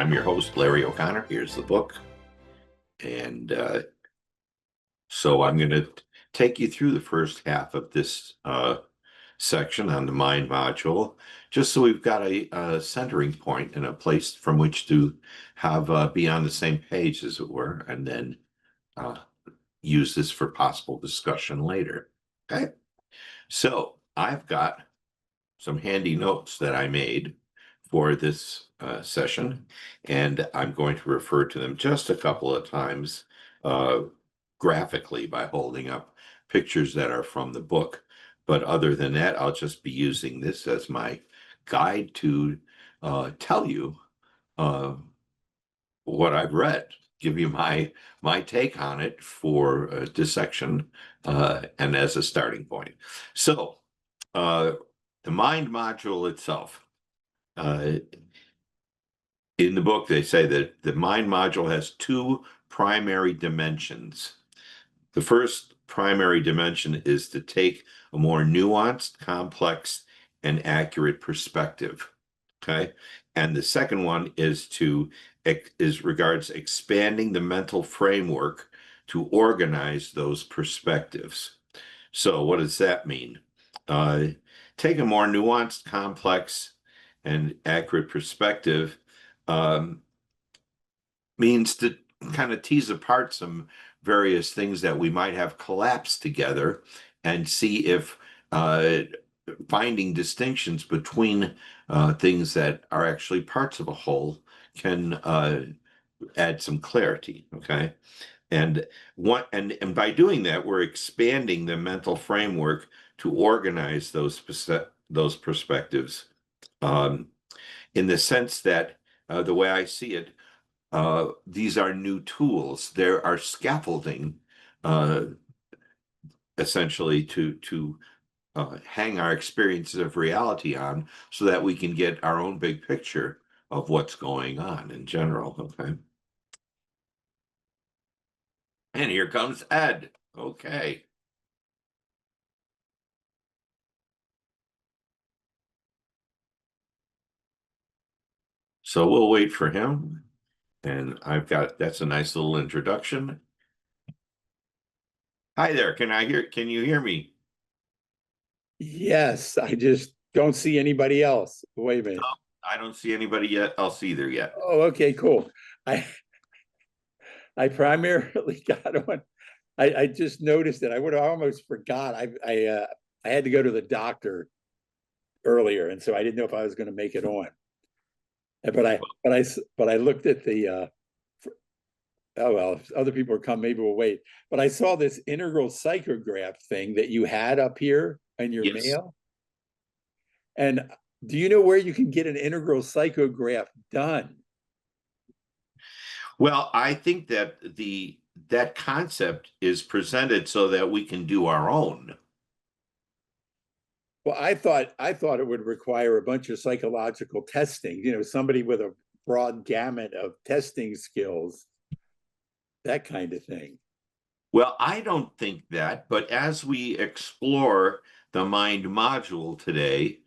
I'm your host, Larry O'Connor. Here's the book. And so I'm going to take you through the first half of this section on the mind module, just so we've got a centering point and a place from which to have be on the same page, as it were, and then use this for possible discussion later. Okay. So I've got some handy notes that I made for this session, and I'm going to refer to them just a couple of times graphically by holding up pictures that are from the book. But other than that, I'll just be using this as my guide to tell you what I've read, give you my take on it for dissection and as a starting point. So the mind module itself, in the book, they say that the mind module has two primary dimensions. The first primary dimension is to take a more nuanced, complex, and accurate perspective. Okay. And the second one is regards expanding the mental framework to organize those perspectives. So what does that mean? Take a more nuanced, complex, and accurate perspective means to kind of tease apart some various things that we might have collapsed together and see if finding distinctions between things that are actually parts of a whole can add some clarity. Okay. And by doing that, we're expanding the mental framework to organize those perspectives, in the sense that the way I see it, these are new tools. There are scaffolding, essentially, to hang our experiences of reality on, so that we can get our own big picture of what's going on in general. Okay. And here comes Ed. Okay. So we'll wait for him. And that's a nice little introduction. Hi there. Can you hear me? Yes, I just don't see anybody else. Wait a minute. No, I don't see anybody else either yet. Oh, okay, cool. I primarily got on. I just noticed that I almost forgot. I had to go to the doctor earlier, and so I didn't know if I was going to make it on. But I looked at the oh well, if other people are coming, maybe we'll wait. But I saw this integral psychograph thing that you had up here in your Yes. mail. And do you know where you can get an integral psychograph done? Well, I think that that concept is presented so that we can do our own. Well, I thought it would require a bunch of psychological testing, somebody with a broad gamut of testing skills, that kind of thing. Well, I don't think that, but as we explore the mind module today,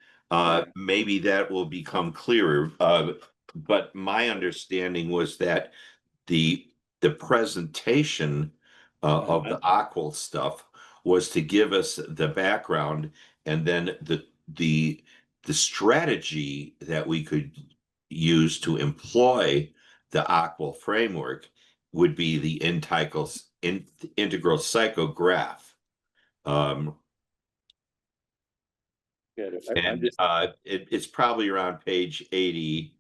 maybe that will become clearer. But my understanding was that the presentation of the aqual stuff was to give us the background, and then the strategy that we could use to employ the aqual framework would be the integral psychograph. And it's probably around page 80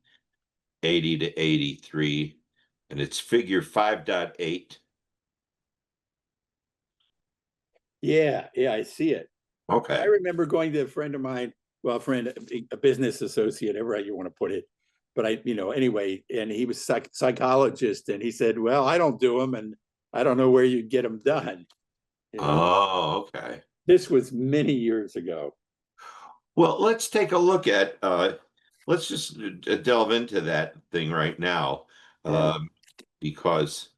to 83, and it's figure 5.8. Yeah, I see it. Okay. I remember going to a friend of mine, well, a business associate, however you want to put it. But anyway, and he was psychologist, and he said, well, I don't do them, and I don't know where you get them done. Oh, okay. This was many years ago. Well, let's take a look at, let's just delve into that thing right now, because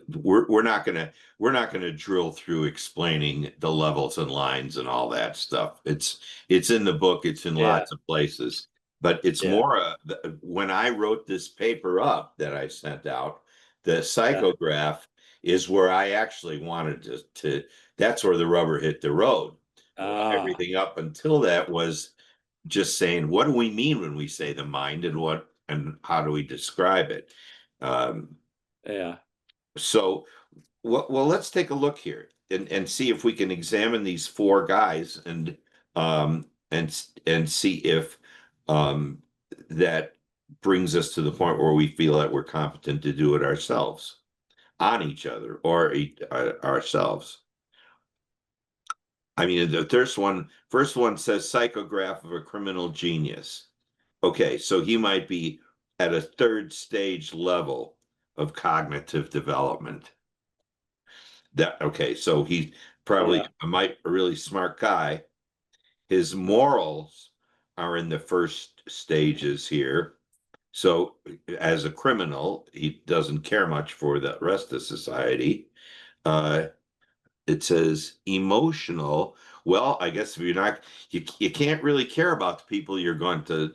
we're not gonna drill through explaining the levels and lines and all that stuff. It's in the book. It's in lots of places. But it's Yeah. more, when I wrote this paper up that I sent out, the Yeah. psychograph is where I actually wanted to that's where the rubber hit the road. Ah, Everything up until that was just saying, what do we mean when we say the mind, and what and how do we describe it? Um, yeah. so, well, let's take a look here and see if we can examine these four guys and see if um, that brings us to the point where we feel that we're competent to do it ourselves on each other or ourselves. I mean, the first one says psychograph of a criminal genius. Okay, so he might be at a third stage level of cognitive development. That okay, so he probably Yeah. might a really smart guy. His morals are in the first stages here. So as a criminal, he doesn't care much for the rest of society. Uh, it says emotional. Well, I guess if you're not, you can't really care about the people you're going to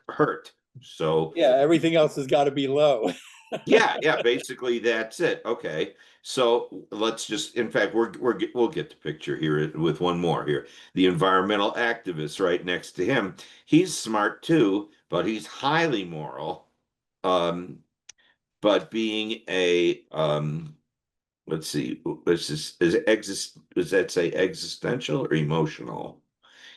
hurt. So Yeah. Everything else has got to be low. yeah, basically that's it. Okay. So let's just, in fact, we'll get the picture here with one more here. The environmental activist right next to him. He's smart too, but he's highly moral. Um, but being a let's see, does that say existential or emotional?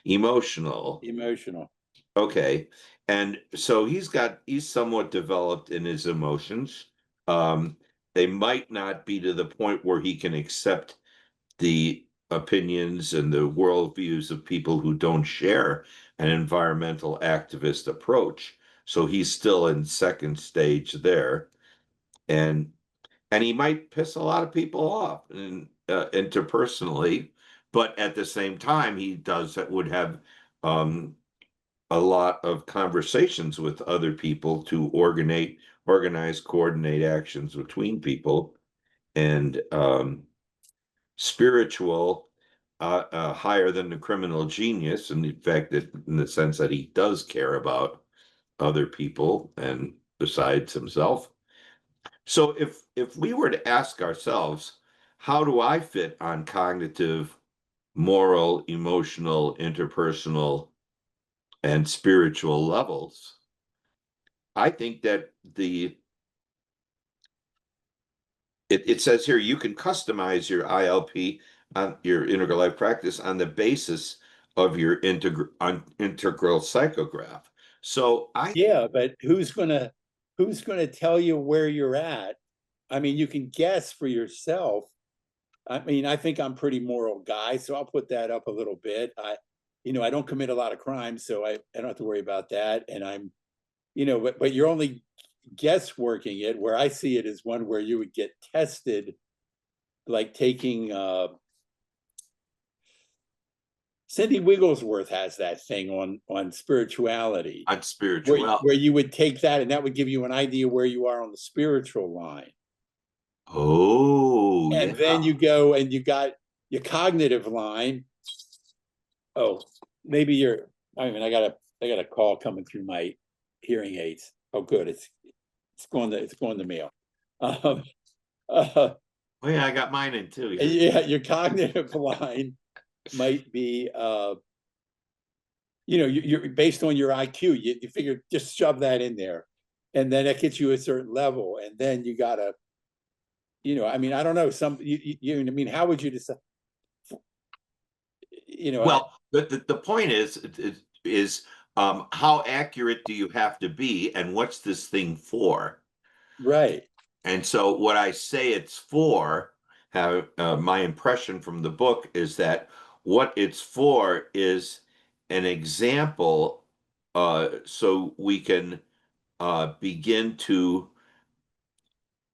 Emotional. Emotional. Okay. And so he's somewhat developed in his emotions. Um, they might not be to the point where he can accept the opinions and the worldviews of people who don't share an environmental activist approach. So he's still in second stage there. And he might piss a lot of people off and interpersonally, but at the same time, he does that would have um, a lot of conversations with other people to organize, coordinate actions between people, and spiritual, higher than the criminal genius, and in fact, that in the sense that he does care about other people and besides himself. So if we were to ask ourselves, how do I fit on cognitive, moral, emotional, interpersonal, and spiritual levels? I think that it says here you can customize your ILP on your integral life practice on the basis of your integral psychograph. So I Yeah, but who's gonna tell you where you're at? I mean, you can guess for yourself. I mean, I think I'm pretty moral guy, so I'll put that up a little bit. I don't commit a lot of crimes, so I don't have to worry about that. And but you're only guessworking it. Where I see it is one where you would get tested, like taking Cindy Wigglesworth has that thing on spirituality, on where spiritual. where you would take that and that would give you an idea where you are on the spiritual line. Oh And yeah. then you go and you got your cognitive line. Oh, maybe you're. I mean, I got a call coming through my hearing aids. Oh, good. It's going to mail. Um, uh, Oh yeah, I got mine in too here. yeah, your cognitive line might be, you're based on your IQ. You figure just shove that in there, and then that gets you a certain level, and then you gotta, I mean, I don't know. I mean, how would you decide? You know, I, Well, the point is how accurate do you have to be, and what's this thing for? right. And so what I say it's for, have my impression from the book is that what it's for is an example, so we can begin to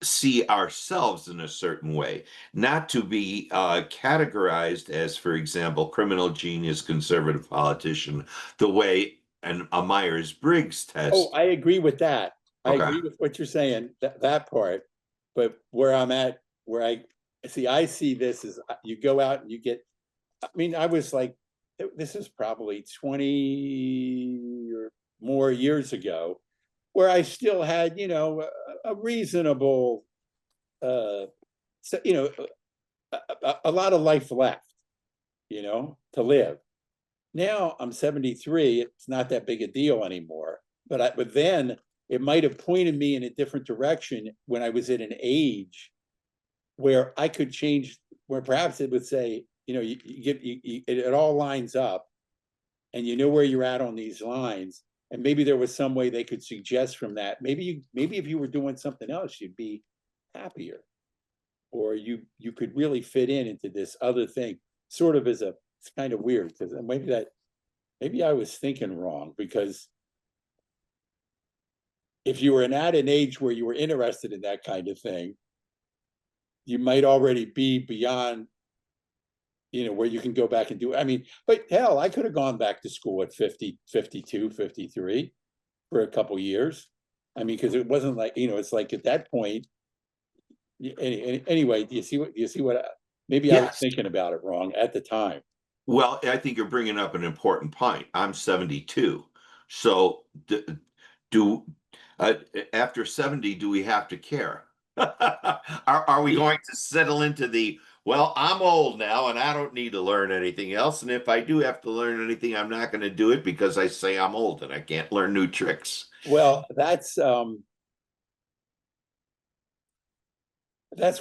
see ourselves in a certain way, not to be categorized as, for example, criminal genius, conservative politician, the way a Myers-Briggs Oh, test. I agree with that. I Okay. agree with what you're saying, that part. But where I'm at, where I see this is you go out and you get, I mean, I was like this is probably 20 or more years ago, where I still had, a reasonable, you know, a lot of life left, to live. Now I'm 73. It's not that big a deal anymore. But then it might have pointed me in a different direction when I was at an age where I could change, where perhaps it would say, it all lines up and you know where you're at on these lines. And maybe there was some way they could suggest from that. Maybe if you were doing something else, you'd be happier, or you could really fit into this other thing. Sort of as it's kind of weird because maybe I was thinking wrong, because if you were at an age where you were interested in that kind of thing, you might already be beyond, where you can go back and do it. I mean, but hell, I could have gone back to school at 50, 52, 53 for a couple years. I mean, because it wasn't like, it's like at that point, anyway, do you see what, maybe I was Yes. thinking about it wrong at the time. Well, I think you're bringing up an important point. I'm 72. So do after 70, do we have to care? Are we going to settle into well, I'm old now and I don't need to learn anything else. And if I do have to learn anything, I'm not going to do it because I say I'm old and I can't learn new tricks. Well, that's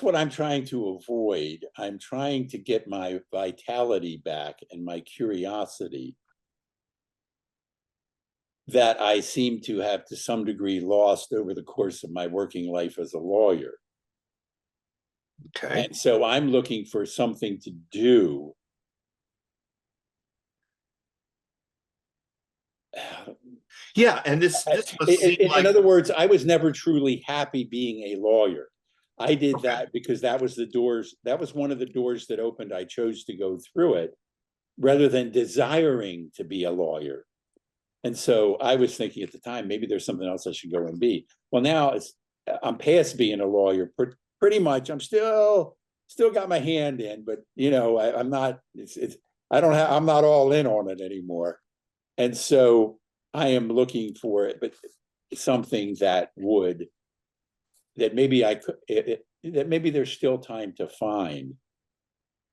what I'm trying to avoid. I'm trying to get my vitality back and my curiosity that I seem to have to some degree lost over the course of my working life as a lawyer. Okay. And so I'm looking for something to do. Yeah, and this must seem In like other words, I was never truly happy being a lawyer. I did okay. that because that was one of the doors that opened. I chose to go through it rather than desiring to be a lawyer. And so I was thinking at the time, maybe there's something else I should go and be. Well, now I'm past being a lawyer. Pretty much, I'm still got my hand in, but I'm not. I'm not all in on it anymore. And so I am looking for it, but something that maybe I could, that maybe there's still time to find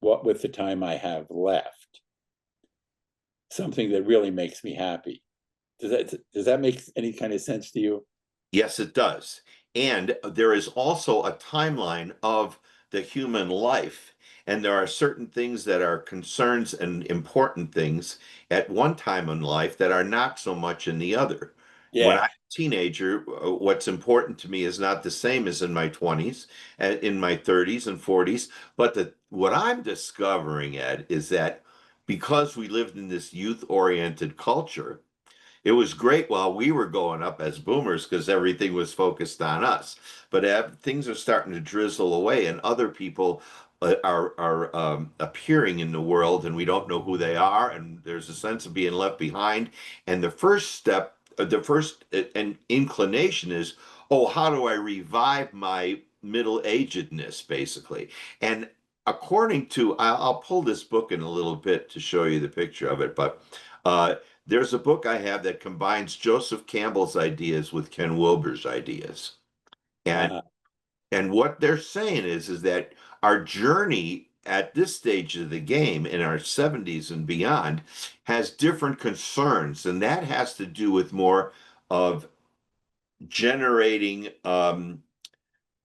what with the time I have left, something that really makes me happy. Does that make any kind of sense to you? Yes, it does. And there is also a timeline of the human life. And there are certain things that are concerns and important things at one time in life that are not so much in the other. When I'm Yeah. a teenager, what's important to me is not the same as in my 20s, in my 30s and 40s. But what I'm discovering, Ed, is that because we lived in this youth-oriented culture, it was great while we were going up as boomers because everything was focused on us. But things are starting to drizzle away, and other people are appearing in the world, and we don't know who they are, and there's a sense of being left behind. And the first step, the first an inclination is, oh, how do I revive my middle-agedness, basically? And according to, I'll pull this book in a little bit to show you the picture of it, but. There's a book I have that combines Joseph Campbell's ideas with Ken Wilber's ideas. And Uh, and what they're saying is that our journey at this stage of the game in our 70s and beyond has different concerns, and that has to do with more of generating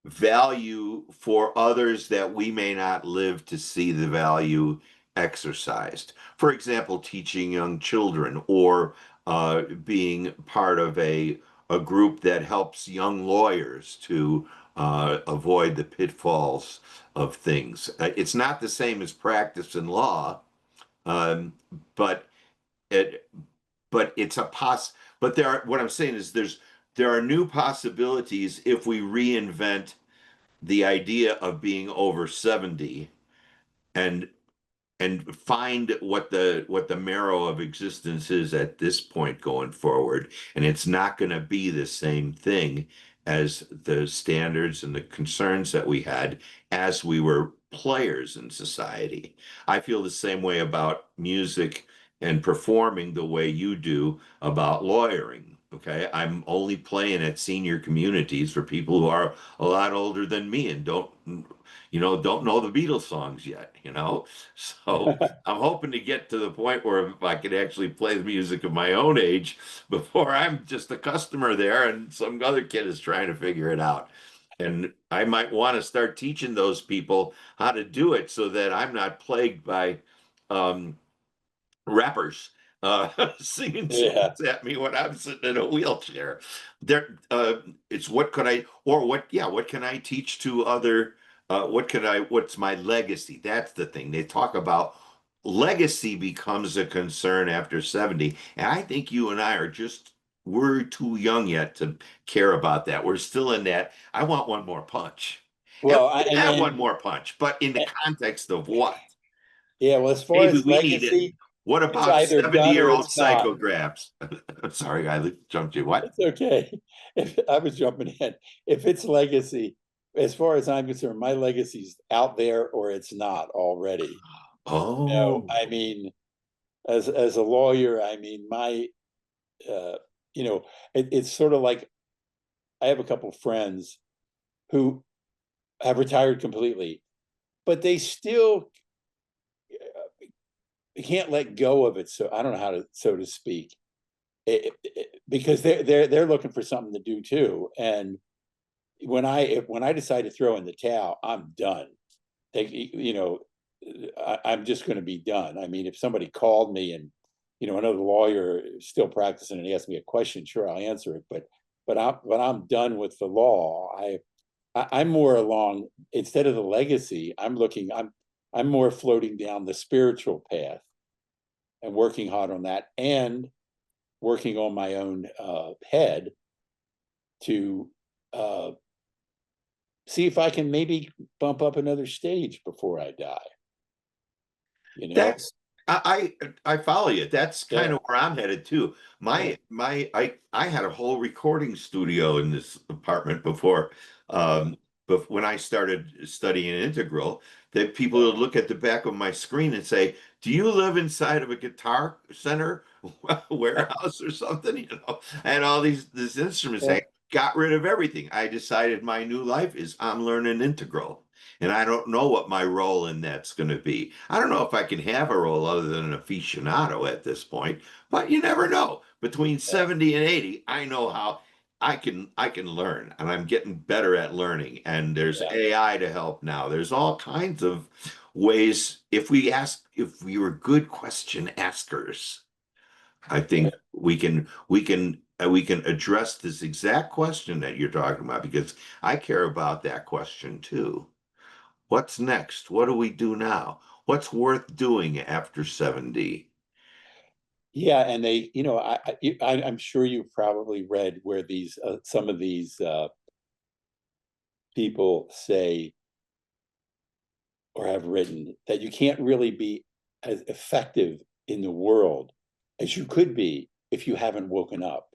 value for others that we may not live to see the value exercised. For example, teaching young children or being part of a group that helps young lawyers to avoid the pitfalls of things. It's not the same as practice in law, um, but it but it's a but what I'm saying is there are new possibilities if we reinvent the idea of being over 70 and find what the marrow of existence is at this point going forward. And it's not going to be the same thing as the standards and the concerns that we had as we were players in society. I feel the same way about music and performing the way you do about lawyering. Okay. I'm only playing at senior communities for people who are a lot older than me and don't know the Beatles songs yet, you know? So I'm hoping to get to the point where if I could actually play the music of my own age before I'm just a customer there and some other kid is trying to figure it out. And I might want to start teaching those people how to do it so that I'm not plagued by um, rappers singing Yeah. songs at me when I'm sitting in a wheelchair. It's what could I, or what, yeah, what can I teach to other, what's my legacy? That's the thing. They talk about legacy becomes a concern after 70. And I think you and I we're too young yet to care about that. We're still in that. I want one more punch. And Well, we can have one more punch, but in the context of what? yeah, well, as far Maybe as we need it. legacy, What it's about either done or 70-year-old it's not. psychographs? I'm sorry, I jumped you. What? It's okay. If I was jumping in, if it's legacy, as far as I'm concerned, my legacy's out there or it's not already. No, Oh, I mean, as a lawyer, I mean, my uh, it's sort of like I have a couple friends who have retired completely, but they still can't let go of it. So I don't know how to, so to speak, because they're looking for something to do too. And when I decide to throw in the towel, I'm done. I'm just going to be done. I mean, if somebody called me and another lawyer is still practicing and he asked me a question, sure, I'll answer it. But I'm done with the law. I'm more along, instead of the legacy, I'm more floating down the spiritual path and working hard on that and working on my own head to uh, see if I can maybe bump up another stage before I die. You know? that's I follow you. That's kind Yeah. of where I'm headed too. Yeah. I had a whole recording studio in this apartment before but when I started studying integral, that people Yeah. would look at the back of my screen and say, "Do you live inside of a guitar center warehouse or something?" I had all these instruments. Yeah. I got rid of everything. I decided my new life is I'm learning integral. And I don't know what my role in that's going to be. I don't know if I can have a role other than an aficionado at this point, but you never know. Between 70 and 80, I know how I can learn and I'm getting better at learning. And there's Yeah. AI to help now. There's all kinds of ways if we were good question askers, I think we can address this exact question that you're talking about because I care about that question too. What's next? What do we do now? What's worth doing after 70? Yeah, and I'm sure you've probably read where these some of these people say or have written that you can't really be as effective in the world as you could be if you haven't woken up.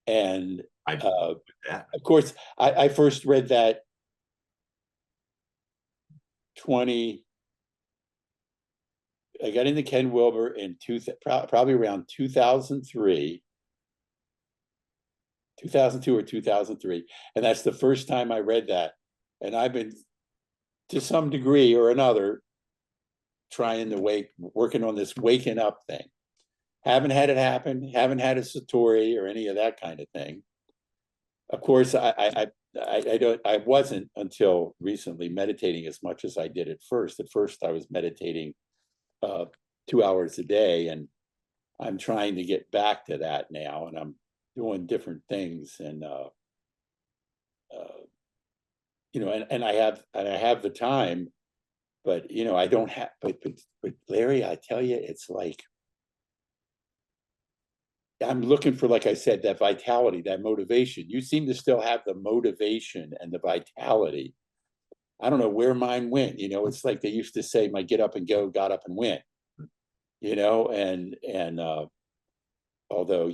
And I with uh, that. of course, I first read that 20. I got into Ken Wilber in probably around 2003, 2002 or 2003, and that's the first time I read that. And I've been, to some degree or another, trying to working on this waking up thing. Haven't had it happen. Haven't had a satori or any of that kind of thing. Of course, I wasn't until recently meditating as much as I did at first. At first, I was meditating 2 hours a day, and I'm trying to get back to that now, and I'm doing different things, and and I have the time, but I don't have. But Larry, I tell you, it's like I'm looking for, like I said, that vitality, that motivation. You seem to still have the motivation and the vitality. I don't know where mine went. It's like they used to say, "My get up and go, got up and went." And although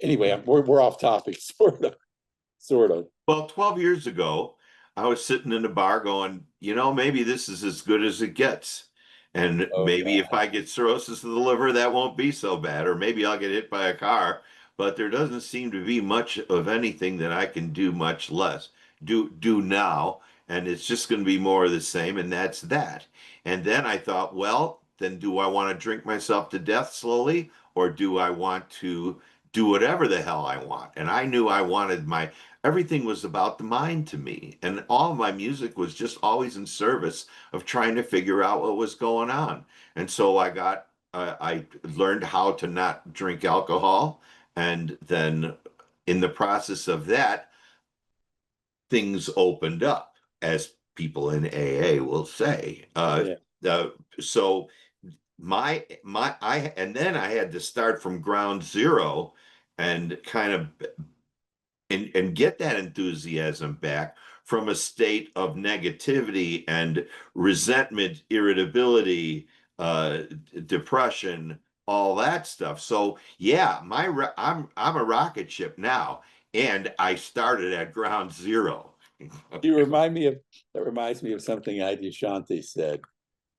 anyway, we're off topic, sort of. Well, 12 years ago, I was sitting in a bar going, maybe this is as good as it gets. And Oh, maybe if God. I get cirrhosis of the liver, that won't be so bad, or maybe I'll get hit by a car. But there doesn't seem to be much of anything that I can do much less do now, and it's just going to be more of the same, and that's that. And then I thought, well, then do I want to drink myself to death slowly, or do I want to do whatever the hell I want? And I knew I wanted my everything was about the mind to me, and all of my music was just always in service of trying to figure out what was going on. And so I learned how to not drink alcohol, and then in the process of that, things opened up, as people in AA will say. Yeah. So my I and then I had to start from ground zero and kind of and get that enthusiasm back from a state of negativity and resentment, irritability, uh, depression, all that stuff. So yeah, I'm a rocket ship now, and I started at ground zero. You remind me of, that reminds me of something Adyashanti said.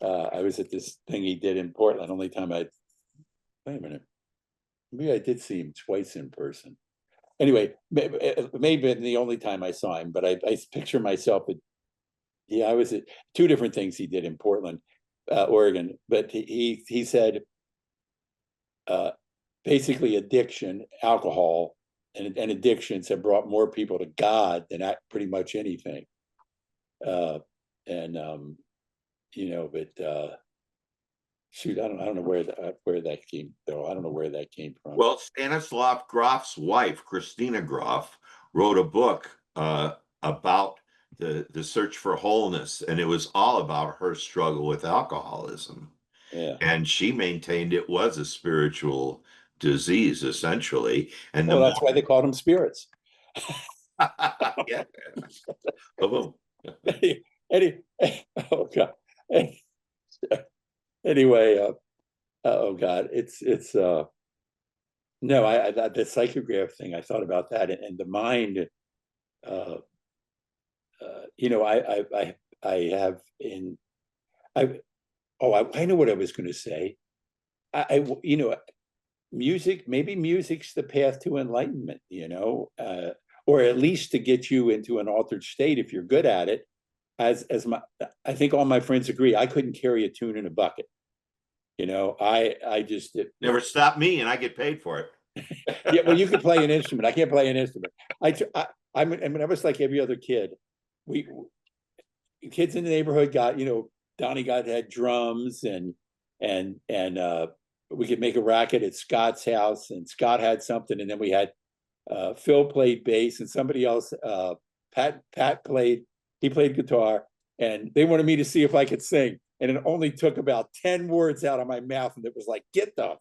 I was at this thing he did in Portland. Only time I, wait a minute, maybe I did see him twice in person. Anyway, it may have been the only time I saw him, but I picture myself at, yeah, I was at two different things he did in Portland, Oregon. But he said, uh, basically addiction, alcohol, and addictions have brought more people to God than pretty much anything. Uh, and but shoot, I don't know where that came though. I don't know where that came from. Well, Stanislav Grof's wife, Christina Grof, wrote a book about the search for wholeness, and it was all about her struggle with alcoholism. Yeah. And she maintained it was a spiritual disease, essentially. And the Well, that's why more, they called them spirits. yeah, boom. any, oh God. Anyway, oh God, it's no, the psychograph thing. I thought about that, and the mind. Uh, I have in I I know what I was going to say. Music, maybe music's the path to enlightenment. Or at least to get you into an altered state if you're good at it. I think all my friends agree, I couldn't carry a tune in a bucket. I just Never stopped me, and I get paid for it. yeah. Well, you could play an instrument. I can't play an instrument. I mean, I was like every other kid. We kids in the neighborhood got, Donnie got had drums and we could make a racket at Scott's house, and Scott had something, and then we had Phil played bass, and somebody else, Pat played guitar, and they wanted me to see if I could sing, and it only took about 10 words out of my mouth, and it was like, get the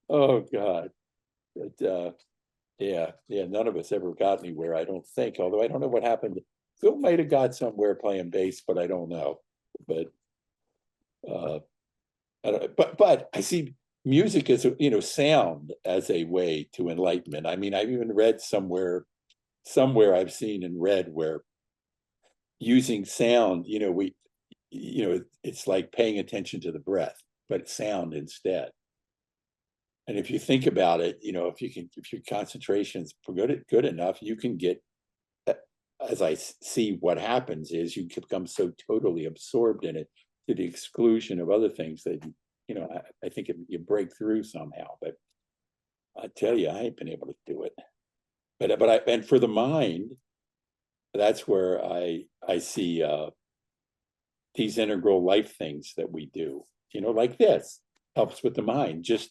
oh God. But yeah, none of us ever got anywhere, I don't think. Although I don't know what happened. Phil might have got somewhere playing bass, but I don't know. But but I see music as sound as a way to enlightenment. I mean, I've even read somewhere I've seen and read where using sound, it's like paying attention to the breath, but it's sound instead. And if you think about it, if your concentration's good enough, you can get, as I see what happens is you become so totally absorbed in it to the exclusion of other things that, I think you break through somehow. But I tell you, I ain't been able to do it. And for the mind, that's where I see these integral life things that we do, like this helps with the mind, just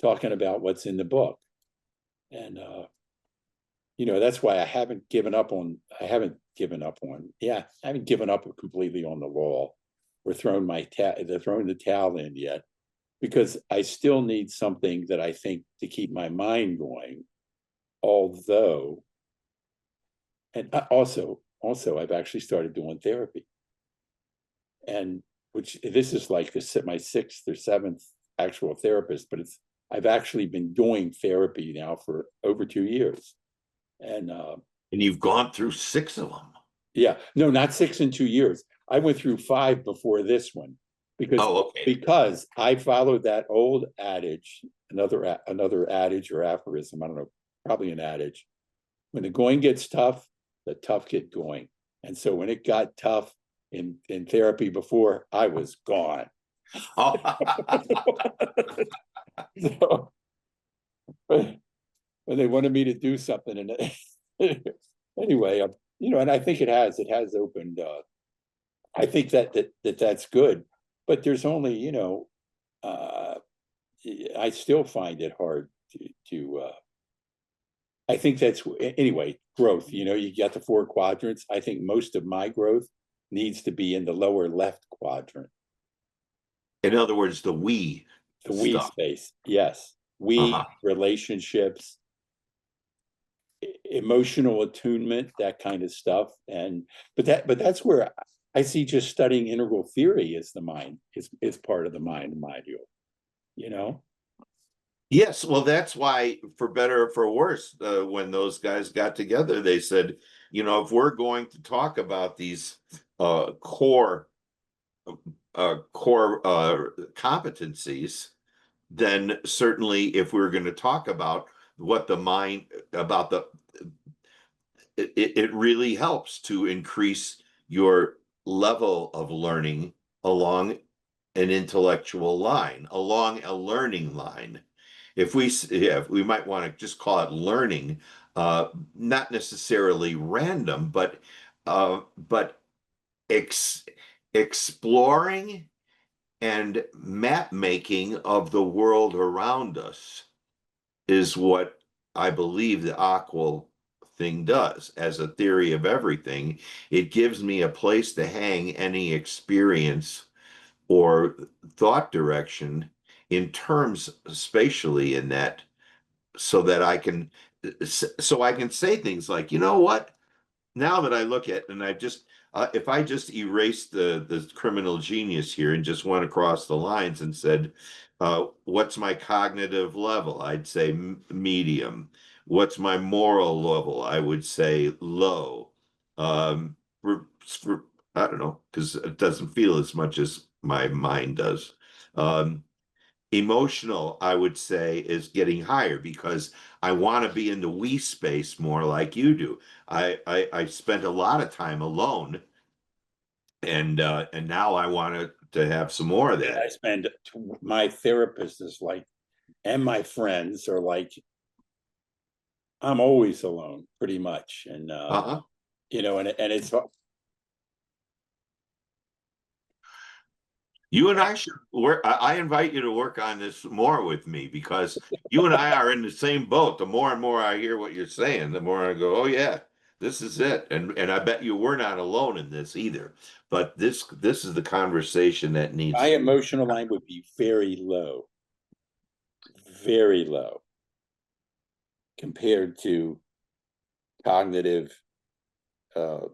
talking about what's in the book. And that's why I haven't given up on completely on the law or thrown the towel in yet, because I still need something that I think to keep my mind going. Although, and also I've actually started doing therapy, and which this is like my sixth or seventh actual therapist, but I've actually been doing therapy now for over 2 years. And And you've gone through 6 of them. yeah, no, not 6 in 2 years. I went through 5 before this one because Oh, okay. because I followed that old adage, another adage or aphorism, I don't know, probably an adage. When the going gets tough, the tough get going. And so when it got tough in therapy before, I was gone. So when they wanted me to do something, and anyway, and I think it has opened. I think that's good, but there's only, uh, I still find it hard to I think that's anyway, growth. You got the 4 quadrants. I think most of my growth needs to be in the lower left quadrant, In other words, the we the we stuff. space. Yes. We, Uh-huh. relationships, emotional attunement, that kind of stuff. But that's where I see just studying integral theory is the mind, is part of the mind module, you know? Yes, well, that's why, for better or for worse, when those guys got together, they said, if we're going to talk about these core competencies, then certainly if we're going to talk about what the mind about the it really helps to increase your level of learning along an intellectual line, along a learning line. If we might want to just call it learning, not necessarily random, but ex exploring and map making of the world around us is what I believe the Aquil thing does. As a theory of everything, it gives me a place to hang any experience or thought direction in terms spatially in that, so that I can say things like, you know what, now that I look at, and I just if I just erased the criminal genius here and just went across the lines and said, what's my cognitive level? I'd say medium. What's my moral level? I would say low. Um, for I don't know, because it doesn't feel as much as my mind does. Um, Emotional, I would say, is getting higher because I want to be in the we space more like you do. I spent a lot of time alone, and now I want to have some more of And I that. spend, my therapist is like, and my friends are like, I'm always alone pretty much. And, Uh-huh. and it's, You and I should work. I invite you to work on this more with me, because you and I are in the same boat. The more and more I hear what you're saying, the more I go, oh yeah, this is it. And I bet you we're not alone in this either. But this is the conversation that needs my to be. emotional line would be very low compared to cognitive, uh, Okay.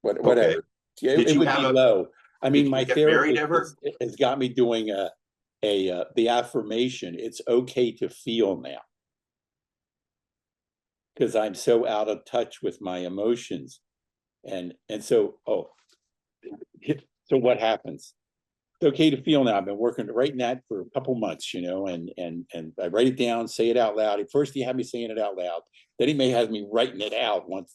whatever. Yeah, Did it you would have be a low. I mean, did you my get married therapist ever? has got me doing the affirmation. It's okay to feel now because I'm so out of touch with my emotions. And so, so what happens? It's okay to feel now. I've been writing that for a couple months, and I write it down, say it out loud. At first, he had me saying it out loud. Then he may have me writing it out once,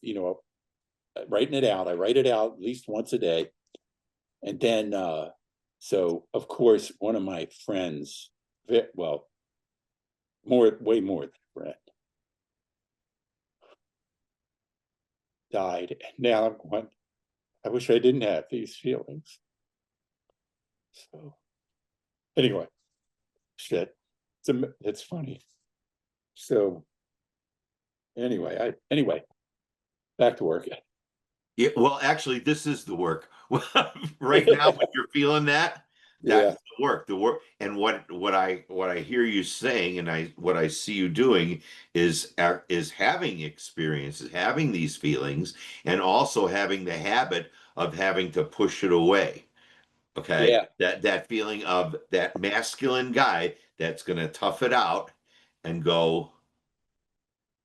writing it out. I write it out at least once a day, and then so of course one of my friends, well, way more than a friend, died. And now I'm going, I wish I didn't have these feelings. So anyway, shit, it's funny. So anyway, back to work. Yeah, well, actually, this is the work. Right now, when you're feeling that, Yeah, that's the work. The work, and what I hear you saying, and what I see you doing is having experiences, having these feelings, and also having the habit of having to push it away. Okay, yeah. that feeling of that masculine guy that's going to tough it out and go,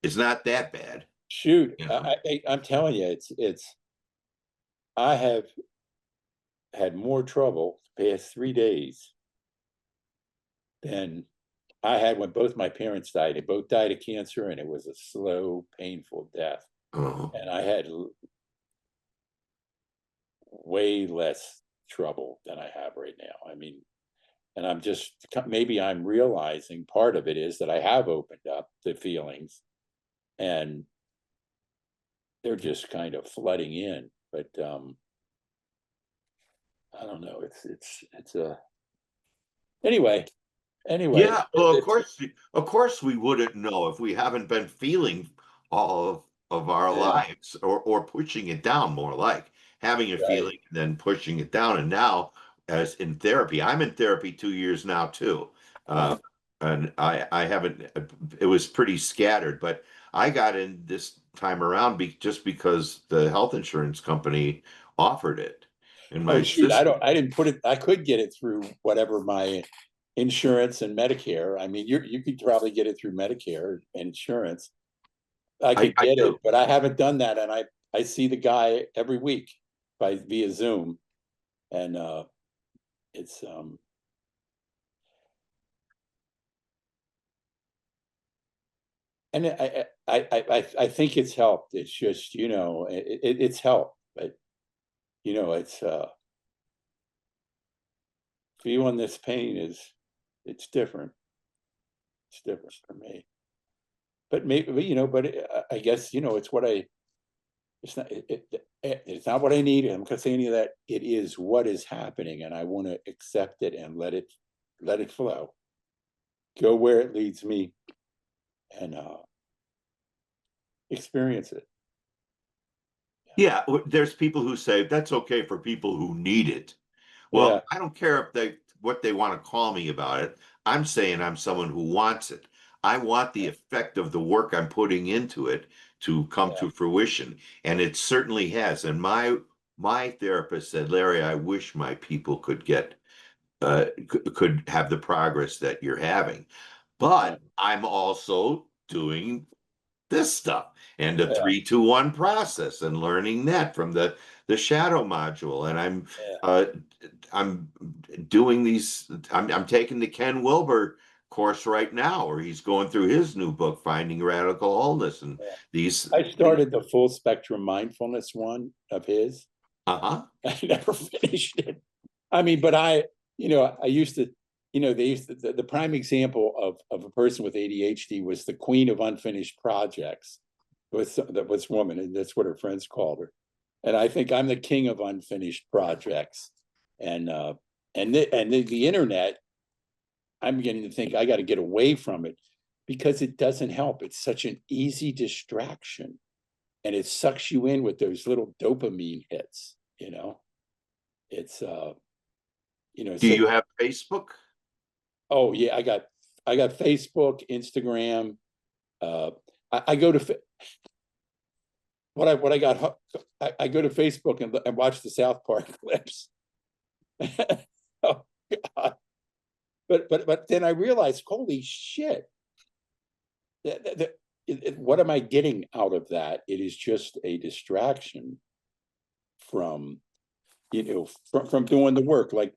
it's not that bad, Shoot, you know. I'm telling you, it's I have. had more trouble the past 3 days than I had when both my parents died. They both died of cancer, and it was a slow, painful death. Oh, And I had way less trouble than I have right now. I mean, and I'm just, maybe I'm realizing part of it is that I have opened up the feelings, and they're just kind of flooding in. But I don't know. It's a anyway. yeah. Well, It's, of course, we wouldn't know if we haven't been feeling all of our yeah, lives, or pushing it down, more like having a right. feeling and then pushing it down. And now, as in therapy, I'm in therapy 2 years now too. Uh, and I haven't, it was pretty scattered, but I got in this time around just because the health insurance company offered it. And Oh my shoot, sister, I didn't put it. I could get it through whatever my insurance and Medicare. I mean, you could probably get it through Medicare and insurance. I could I get it, do. but I haven't done that, and I see the guy every week by via Zoom, and it's and I think it's helped. It's just, it's helped, but it's feeling this pain it's different. It's different for me. But maybe, I guess, it's what it's not it's not what I need. I'm not gonna say any of that. It is what is happening, and I want to accept it and let it flow. Go where it leads me, and experience it. Yeah, there's people who say that's okay for people who need it. Yeah, Well, I don't care if they what they want to call me about it. I'm saying I'm someone who wants it. I want the effect of the work I'm putting into it to come yeah, to fruition, and it certainly has. And my therapist said, Larry, I wish my people could have the progress that you're having. yeah, But I'm also doing this stuff and the yeah, 3-2-1 process, and learning that from the shadow module. And yeah, uh I'm doing these, I'm taking the Ken Wilber course right now, where he's going through his new book, Finding Radical Wholeness. And yeah. these I started the full spectrum mindfulness one of his. uh-huh. I never finished it. I mean, but I used to, they used to, the prime example of a person with ADHD was the queen of unfinished projects. That was woman, and that's what her friends called her. And I think I'm the king of unfinished projects. And the internet, I'm beginning to think I got to get away from it because it doesn't help. It's such an easy distraction, and it sucks you in with those little dopamine hits. It's Do so you have Facebook? oh yeah, I got Facebook, Instagram. Uh, I go to what I got. I go to Facebook and watch the South Park clips. Oh God! But then I realized, holy shit! What am I getting out of that? It is just a distraction from from doing the work, like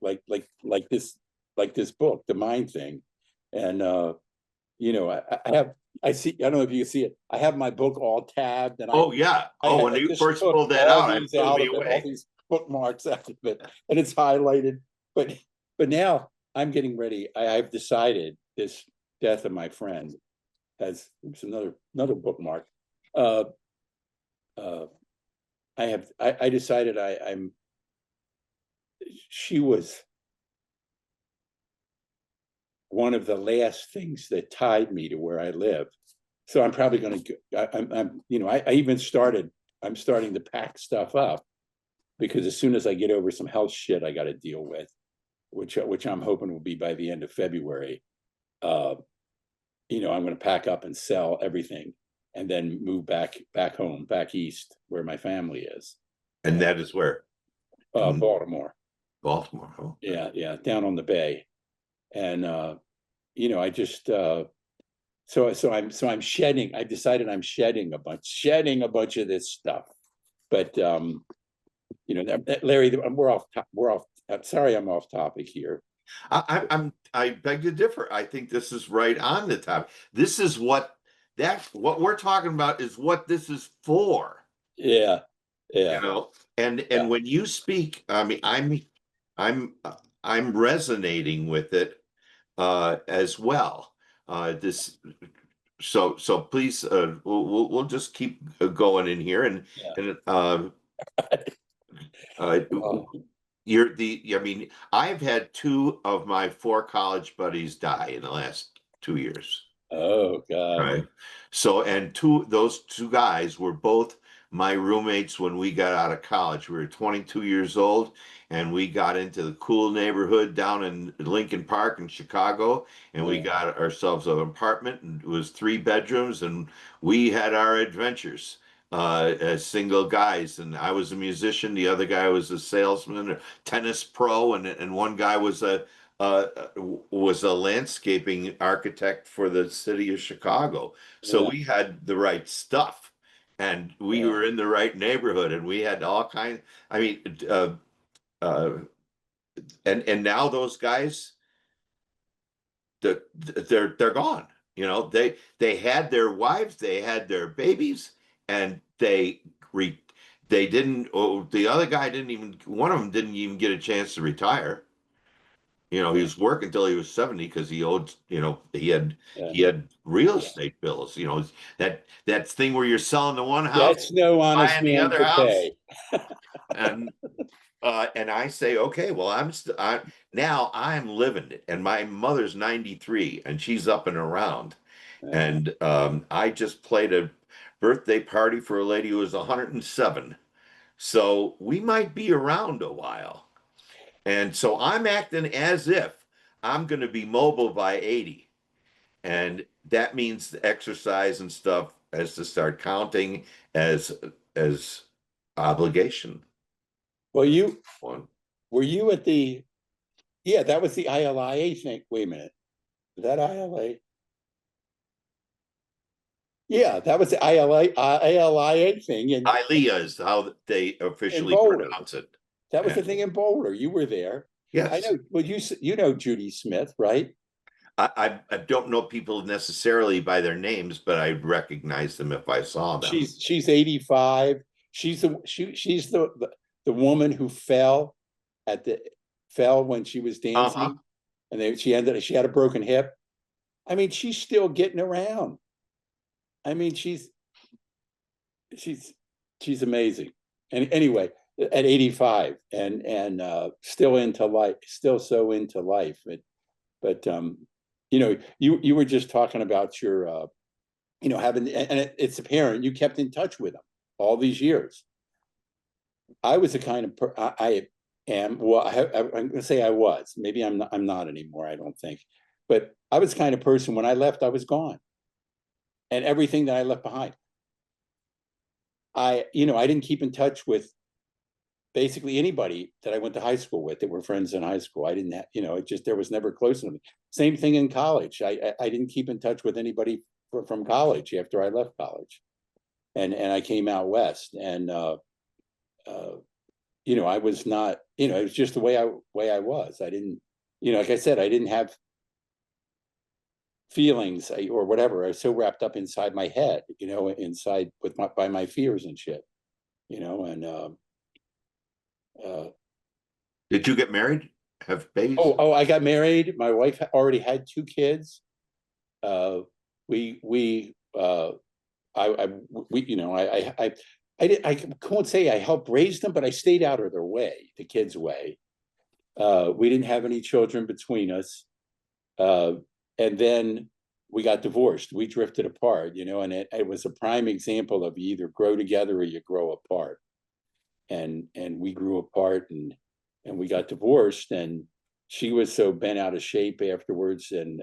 this book, the mind thing, and I have. I see. I don't know if you see it. I have my book all tabbed, and Oh yeah. Oh, when I you just first took pulled that all out, it these blew out me of it, all away. these bookmarks out of it, and it's highlighted. But now I'm getting ready. I've decided this death of my friend has another bookmark. Uh, uh, I decided I'm. She was one of the last things that tied me to where I live. So I'm probably going to. I even started. I'm starting to pack stuff up because as soon as I get over some health shit I got to deal with, which I'm hoping will be by the end of February. Uh, I'm going to pack up and sell everything, and then move back home, back east where my family is, And that is where? In Baltimore. Baltimore. Oh, Yeah, yeah, down on the bay, and I just so I'm shedding. I decided I'm shedding a bunch of this stuff, but you know, Larry, we're off. I'm sorry, I'm off topic here. I beg to differ. I think this is right on the top. This is what we're talking about is what this is for. Yeah, You yeah, know, and yeah. when you speak, I mean, I'm I'm resonating with it as well. This so please we'll just keep going in here Yeah. and Well, you're I mean, I've had two of my four college buddies die in the last 2 years. oh God. Right. So, and those two guys were both my roommates when we got out of college. We were 22 years old and we got into the cool neighborhood down in Lincoln Park in Chicago. And we Yeah, got ourselves an apartment and it was 3 bedrooms and we had our adventures as single guys. And I was a musician. The other guy was a salesman, a tennis pro, and one guy uh, was a landscaping architect for the city of Chicago. So yeah, we had the right stuff and we yeah. were in the right neighborhood and we had all kinds. I mean, uh, and now those guys, they're gone. You know, they had their wives, they had their babies, and re, they didn't. Oh, the other guy didn't even. One of them didn't even get a chance to retire. You know, he Yeah, was working until he was 70 because he owed, you know, yeah. he had real estate bills, you know, that thing where you're selling the one house, That's no honest buying the man other could house. pay. And I say, okay, well, now I'm living it. And my mother's 93 and she's up and around. Yeah. And I just played a birthday party for a lady who was 107. So we might be around a while. And so I'm acting as if I'm going to be mobile by 80. And that means the exercise and stuff has to start counting as obligation. Well, you One. were you at the, yeah, that was the ILIA thing. Wait a minute. Is that ILA? Yeah, that was the ILIA thing ILEA is how they in officially Boulder. pronounce it. That was the And thing in Boulder. You were there. I yes, know. Well, you know Judy Smith, right? I don't know people necessarily by their names, but I recognize them if I saw them. She's 85. She's the woman who at the fell when she was Uh-huh. dancing, and she had a broken hip. I mean, she's still getting around. I mean, she's she's amazing. And anyway, at 85 and still into life, still so into life. But you know, you were just talking about your you know, having, and it's apparent you kept in touch with them all these years. I was the kind of I am, well, I'm going to say I was. Maybe I'm not anymore. I don't think, but I was the kind of person when I left, I was gone, and everything that I left behind. You know, I didn't keep in touch with basically anybody that I went to high school with that were friends in high school. I didn't have, you know, it just, there was never close to me. Same thing in college. I didn't keep in touch with anybody from college after I left college, and I came out west, and uh, you know, I was not, you know, it was just the way I was. I didn't, you know, like I said, I didn't have feelings or whatever. I was so wrapped up inside my head, you know, inside with by my fears and shit, you know, and uh, Did you get married? Have babies? I got married. My wife already had 2 kids. Uh, we I we you know I can't say I helped raise them, but I stayed out of their way, the kids' way. We didn't have any children between us, uh, and then we got divorced. We drifted apart, you know, and it was a prime example of you either grow together or you grow apart. And we grew apart, and we got divorced, and she was so bent out of shape afterwards, and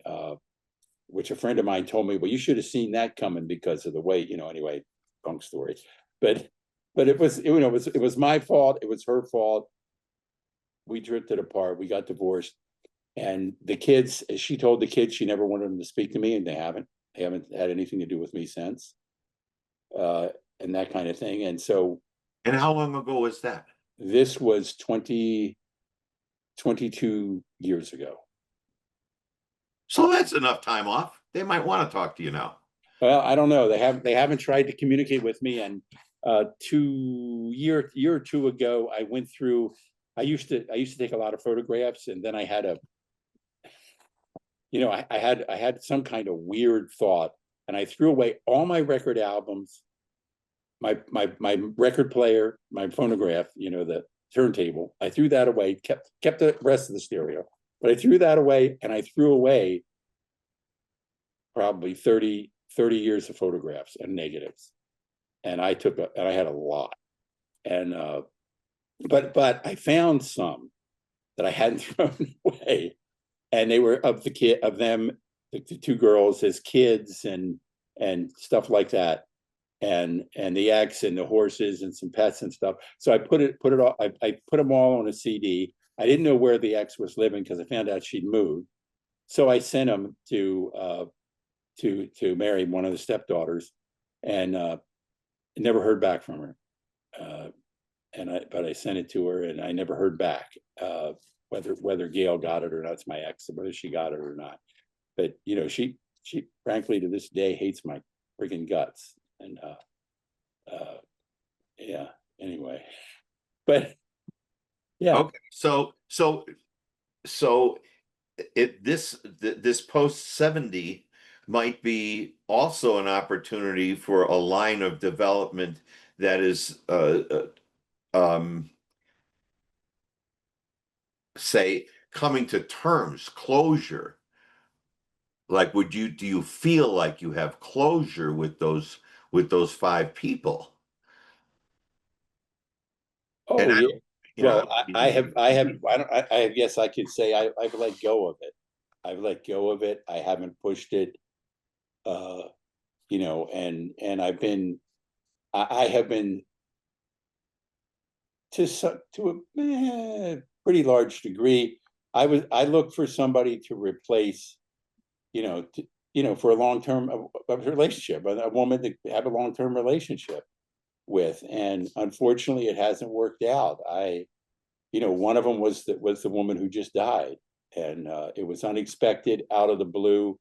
which a friend of mine told me, well, you should have seen that coming because of the weight, you know. Anyway, long story, but it was, you know, it was my fault. It was her fault. We drifted apart. We got divorced, and the kids. She told the kids she never wanted them to speak to me, and they haven't. They haven't had anything to do with me since, uh, and that kind of thing. And so And how long ago was that? This was 22 years ago. So that's enough time off. They might want to talk to you now. Well, I don't know. They haven't tried to communicate with me. And year or two ago, I went through. I used to take a lot of photographs, and then I had I had some kind of weird thought, and I threw away all my record albums, my record player, my phonograph, the turntable. I threw that away. Kept the rest of the stereo, but I threw that away, and I threw away probably 30 years of photographs and negatives. And I had a lot. And but I found some that I hadn't thrown away. And they were of them, the two girls as kids and stuff like that. And the ex and the horses and some pets and stuff. So I put them all on a CD. I didn't know where the ex was living because I found out she'd moved. So I sent them to Mary, one of the stepdaughters, and never heard back from her. But I sent it to her, and I never heard back whether Gail got it or not. It's my ex, whether she got it or not. But she frankly to this day hates my freaking guts. And yeah. Anyway, but yeah. Okay. So this post 70 might be also an opportunity for a line of development that is say coming to terms, closure. Like, do you feel like you have closure with those five people? Oh And yeah. know, Well, I guess I could say I've let go of it. I've let go of it. I haven't pushed it. And I have been to a pretty large degree. I look for somebody to replace, for a long-term relationship, a woman to have a long-term relationship with. And unfortunately, it hasn't worked out. One of them was the woman who just died, and it was unexpected, out of the blue,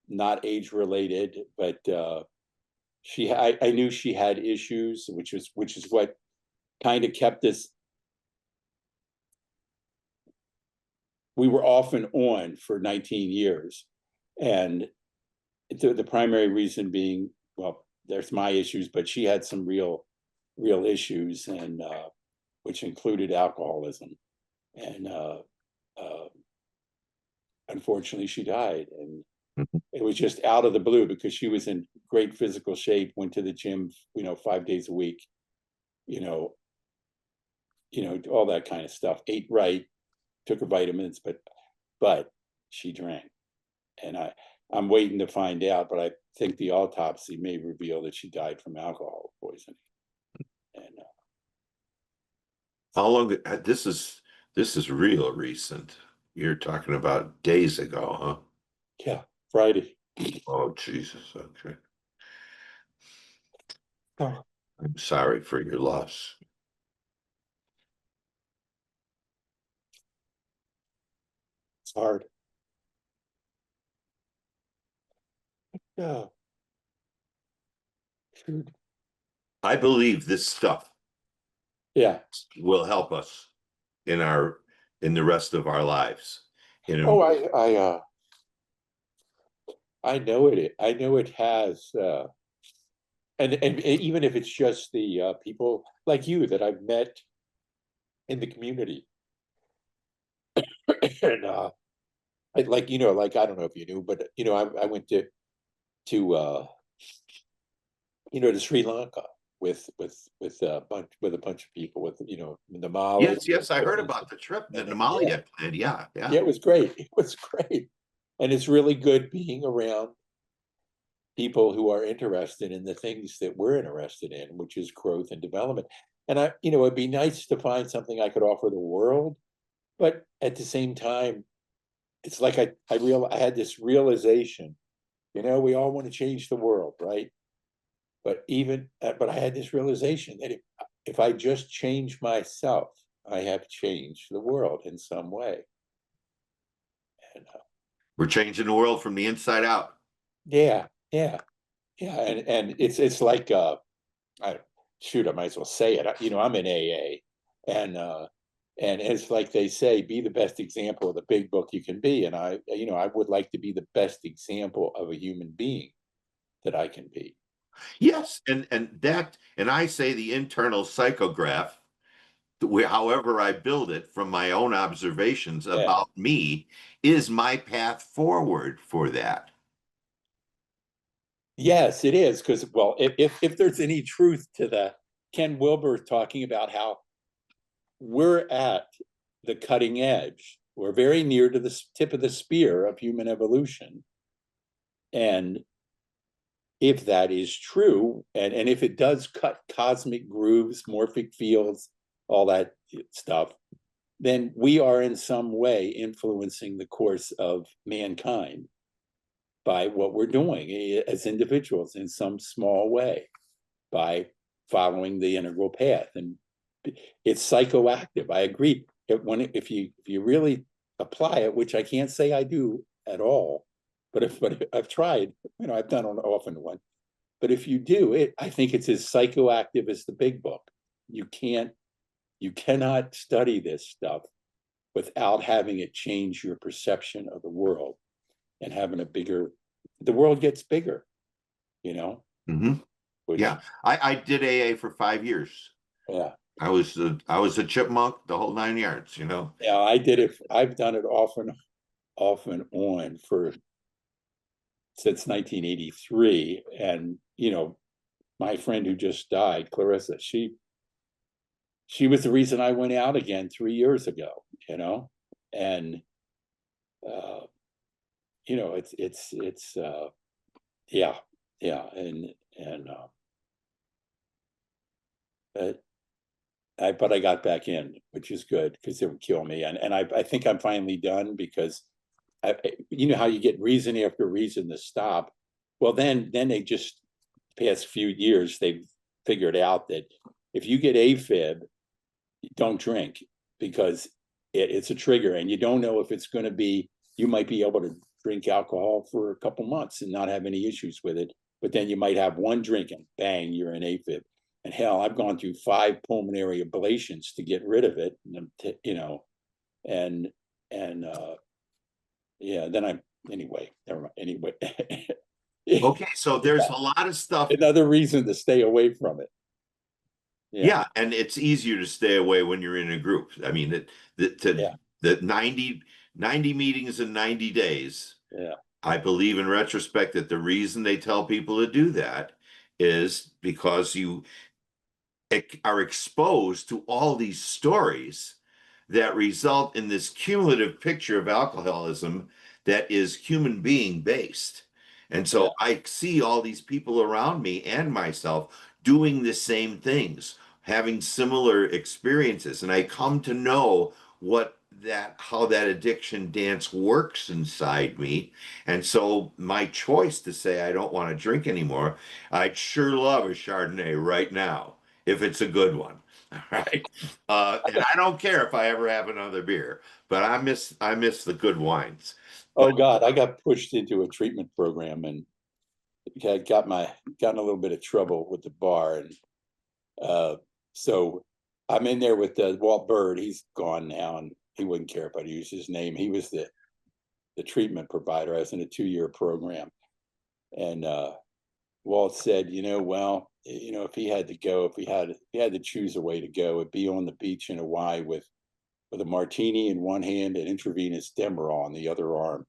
not age related, but I knew she had issues, which is what kind of kept us. We were off and on for 19 years, and the primary reason being, well, there's my issues, but she had some real issues, and which included alcoholism, and unfortunately she died. And it was just out of the blue because she was in great physical shape, went to the gym, 5 days a week, all that kind of stuff, ate right, took her vitamins, but she drank. And I'm waiting to find out, but I think the autopsy may reveal that she died from alcohol poisoning. And how long? This is real recent. You're talking about days ago, huh? yeah, Friday. Oh, Jesus. Okay. Oh, I'm sorry for your loss. it's hard. Yeah. I believe this stuff Yeah. will help us in the rest of our lives. Oh, I know it. I know it has. And even if it's just the people like you that I've met in the community, and I don't know if you knew, but I went to to Sri Lanka with a bunch of people, with the Mali. Yes, I heard about the trip that Namali Yeah, had planned. Yeah, yeah, it was great. It was great, and it's really good being around people who are interested in the things that we're interested in, which is growth and development. And it'd be nice to find something I could offer the world, but at the same time, it's like I had this realization, we all want to change the world, right? But I had this realization that if I just change myself, I have changed the world in some way. And We're changing the world from the inside out. yeah, yeah, yeah. And it's like I shoot, I might as well say it. You know, I'm in AA, and it's like they say, be the best example of the big book you can be. And I, you know, I would like to be the best example of a human being that I can be. Yes, and I say the internal psychograph, however I build it from my own observations Yeah. about me, is my path forward for that. Yes, it is. Because, well, if there's any truth to that, Ken Wilber talking about how we're at the cutting edge. We're very near to the tip of the spear of human evolution. And if that is true, and if it does cut cosmic grooves, morphic fields, all that stuff, then we are in some way influencing the course of mankind by what we're doing as individuals in some small way by following the integral path. And it's psychoactive. I agree. If you really apply it, which I can't say I do at all, but I've tried, you know, I've done an often one. But if you do it, I think it's as psychoactive as the big book. You cannot study this stuff without having it change your perception of the world and having the world gets bigger, you know, Hmm. which, Yeah, I did AA for 5 years. yeah. I was a chipmunk, the whole 9 yards, you know. Yeah, I did it. I've done it off and on for since 1983. And, you know, my friend who just died, Clarissa, she was the reason I went out again 3 years ago, you know, and uh, you know, it's yeah, yeah, and but I got back in, which is good because it would kill me, and I think I'm finally done because you know how you get reason after reason to stop. Well, then they just past few years they've figured out that if you get AFib, don't drink because it's a trigger, and you don't know if it's going to be. You might be able to drink alcohol for a couple months and not have any issues with it, but then you might have one drink and bang, you're in AFib. And hell, I've gone through 5 pulmonary ablations to get rid of it, you know, and and yeah, then I anyway, never mind. Anyway, Okay, so there's yeah, a lot of stuff. another reason to stay away from it. Yeah, Yeah, and it's easier to stay away when you're in a group. I mean, yeah, the 90 meetings in 90 days. yeah, I believe in retrospect that the reason they tell people to do that is because you are exposed to all these stories that result in this cumulative picture of alcoholism that is human being based. And yeah, so I see all these people around me and myself doing the same things, having similar experiences. And I come to know how that addiction dance works inside me. And so my choice to say I don't want to drink anymore, I'd sure love a Chardonnay right now if it's a good one. All right. And I don't care if I ever have another beer, but I miss the good wines. oh But God, I got pushed into a treatment program and got in a little bit of trouble with the bar, and uh, so I'm in there with Walt Bird. He's gone now, and he wouldn't care if I use his name. He was the treatment provider. I was in a 2-year program, and Walt said, you know, well, you know, if he had to go, if he had to choose a way to go, it'd be on the beach in Hawaii with a martini in one hand and intravenous Demerol on the other arm.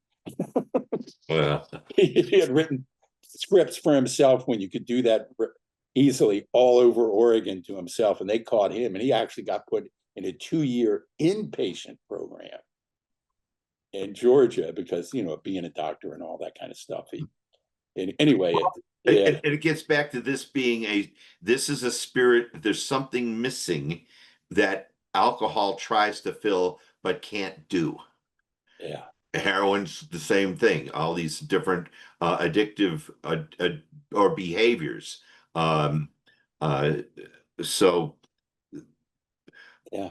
well, He had written scripts for himself when you could do that easily all over Oregon to himself, and they caught him, and he actually got put in a 2-year inpatient program in Georgia because, you know, being a doctor and all that kind of stuff. And anyway, yeah, it gets back to this is a spirit. There's something missing that alcohol tries to fill but can't do. yeah, Heroin's the same thing. All these different addictive or behaviors. Um, uh, so. Yeah.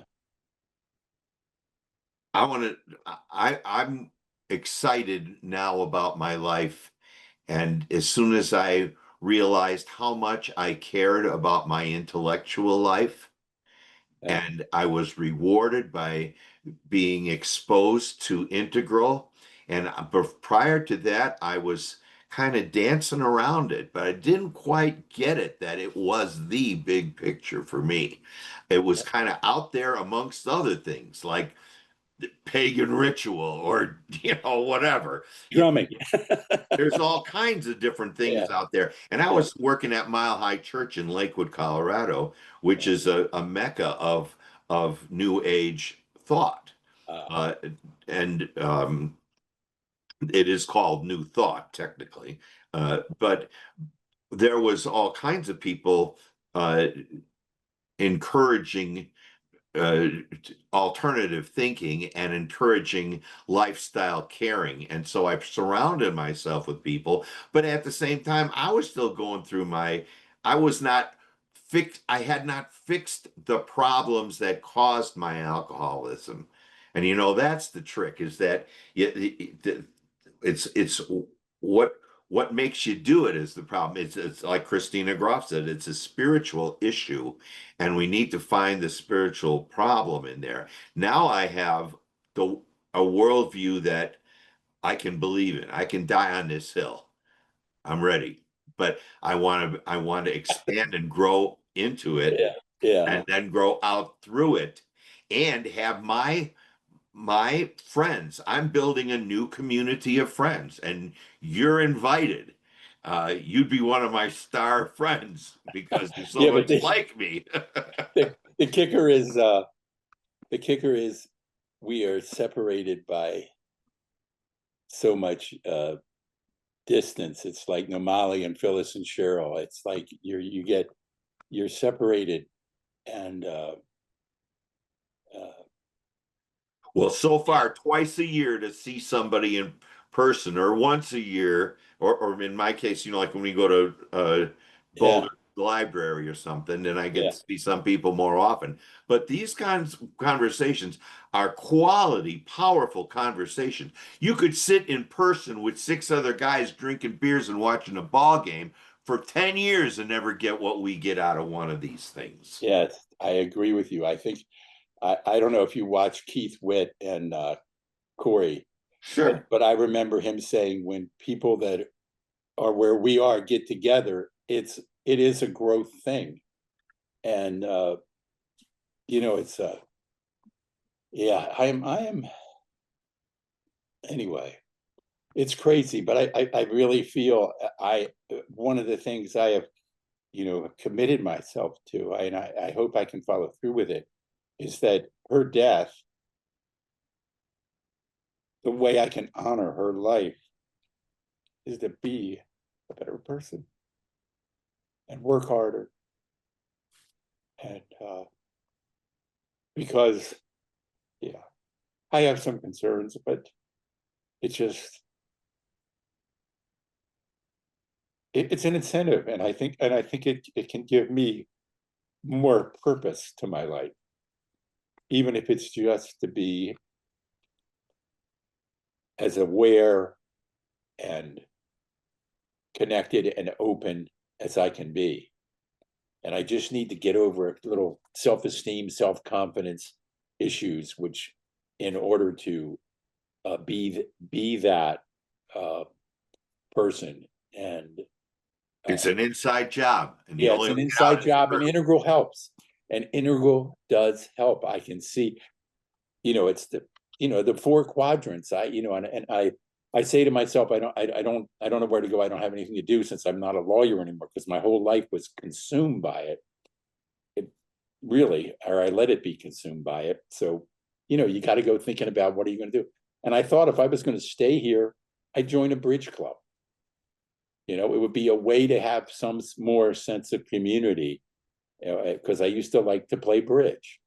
I'm excited now about my life. And as soon as I realized how much I cared about my intellectual life, Yeah. and I was rewarded by being exposed to Integral. And prior to that, I was kind of dancing around it, but I didn't quite get it that it was the big picture for me. It was kind of out there amongst other things like pagan ritual or, whatever. Drumming. There's all kinds of different things Yeah. out there. And I Yeah. was working at Mile High Church in Lakewood, Colorado, which Yeah. is a mecca of New Age thought. Uh, Uh, and it is called New Thought, technically. But there was all kinds of people encouraging uh, alternative thinking and encouraging lifestyle caring. And so I've surrounded myself with people, but at the same time, I was still going through I was not fixed, I had not fixed the problems that caused my alcoholism. And that's the trick is that it's what makes you do it is the problem. It's like Christina Groff said, it's a spiritual issue, and we need to find the spiritual problem in there. Now I have the a worldview that I can believe in. I can die on this hill. I'm ready, but I want to expand and grow into it, yeah. Yeah. and then grow out through it, and have my friends. I'm building a new community of friends, and you're invited. You'd be one of my star friends because you're so Yeah. But much like me. the kicker is we are separated by so much distance. It's like Nomali and Phyllis and Cheryl. It's like you're separated, and uh, Well, so yeah. far, twice a year to see somebody in person, or once a year, or in my case, like when we go to Yeah. Boulder Library or something, then I get Yeah. to see some people more often. But these kinds of conversations are quality, powerful conversations. You could sit in person with six other guys drinking beers and watching a ball game for 10 years and never get what we get out of one of these things. Yeah. I agree with you. I think I don't know if you watch Keith Witt and Corey, Sure. but I remember him saying when people that are where we are get together, it is a growth thing, and it's yeah. I am anyway. It's crazy, but I really feel I one of the things I have committed myself to, and I hope I can follow through with it, is that her death, the way I can honor her life is to be a better person and work harder. And because, yeah, I have some concerns, but it's just, it's an incentive. And I think it can give me more purpose to my life, even if it's just to be as aware and connected and open as I can be. And I just need to get over little self-esteem, self-confidence issues, which in order to be that uh, person. And It's uh, an inside job, and the yeah, only it's way an inside out is job, and through. Integral helps. And Integral does help. I can see, it's the four quadrants. I say to myself, I don't know where to go. I don't have anything to do since I'm not a lawyer anymore because my whole life was consumed by it. It really, or I let it be consumed by it. So, you got to go thinking about what are you going to do. And I thought if I was going to stay here, I'd join a bridge club. It would be a way to have some more sense of community, because I used to like to play bridge,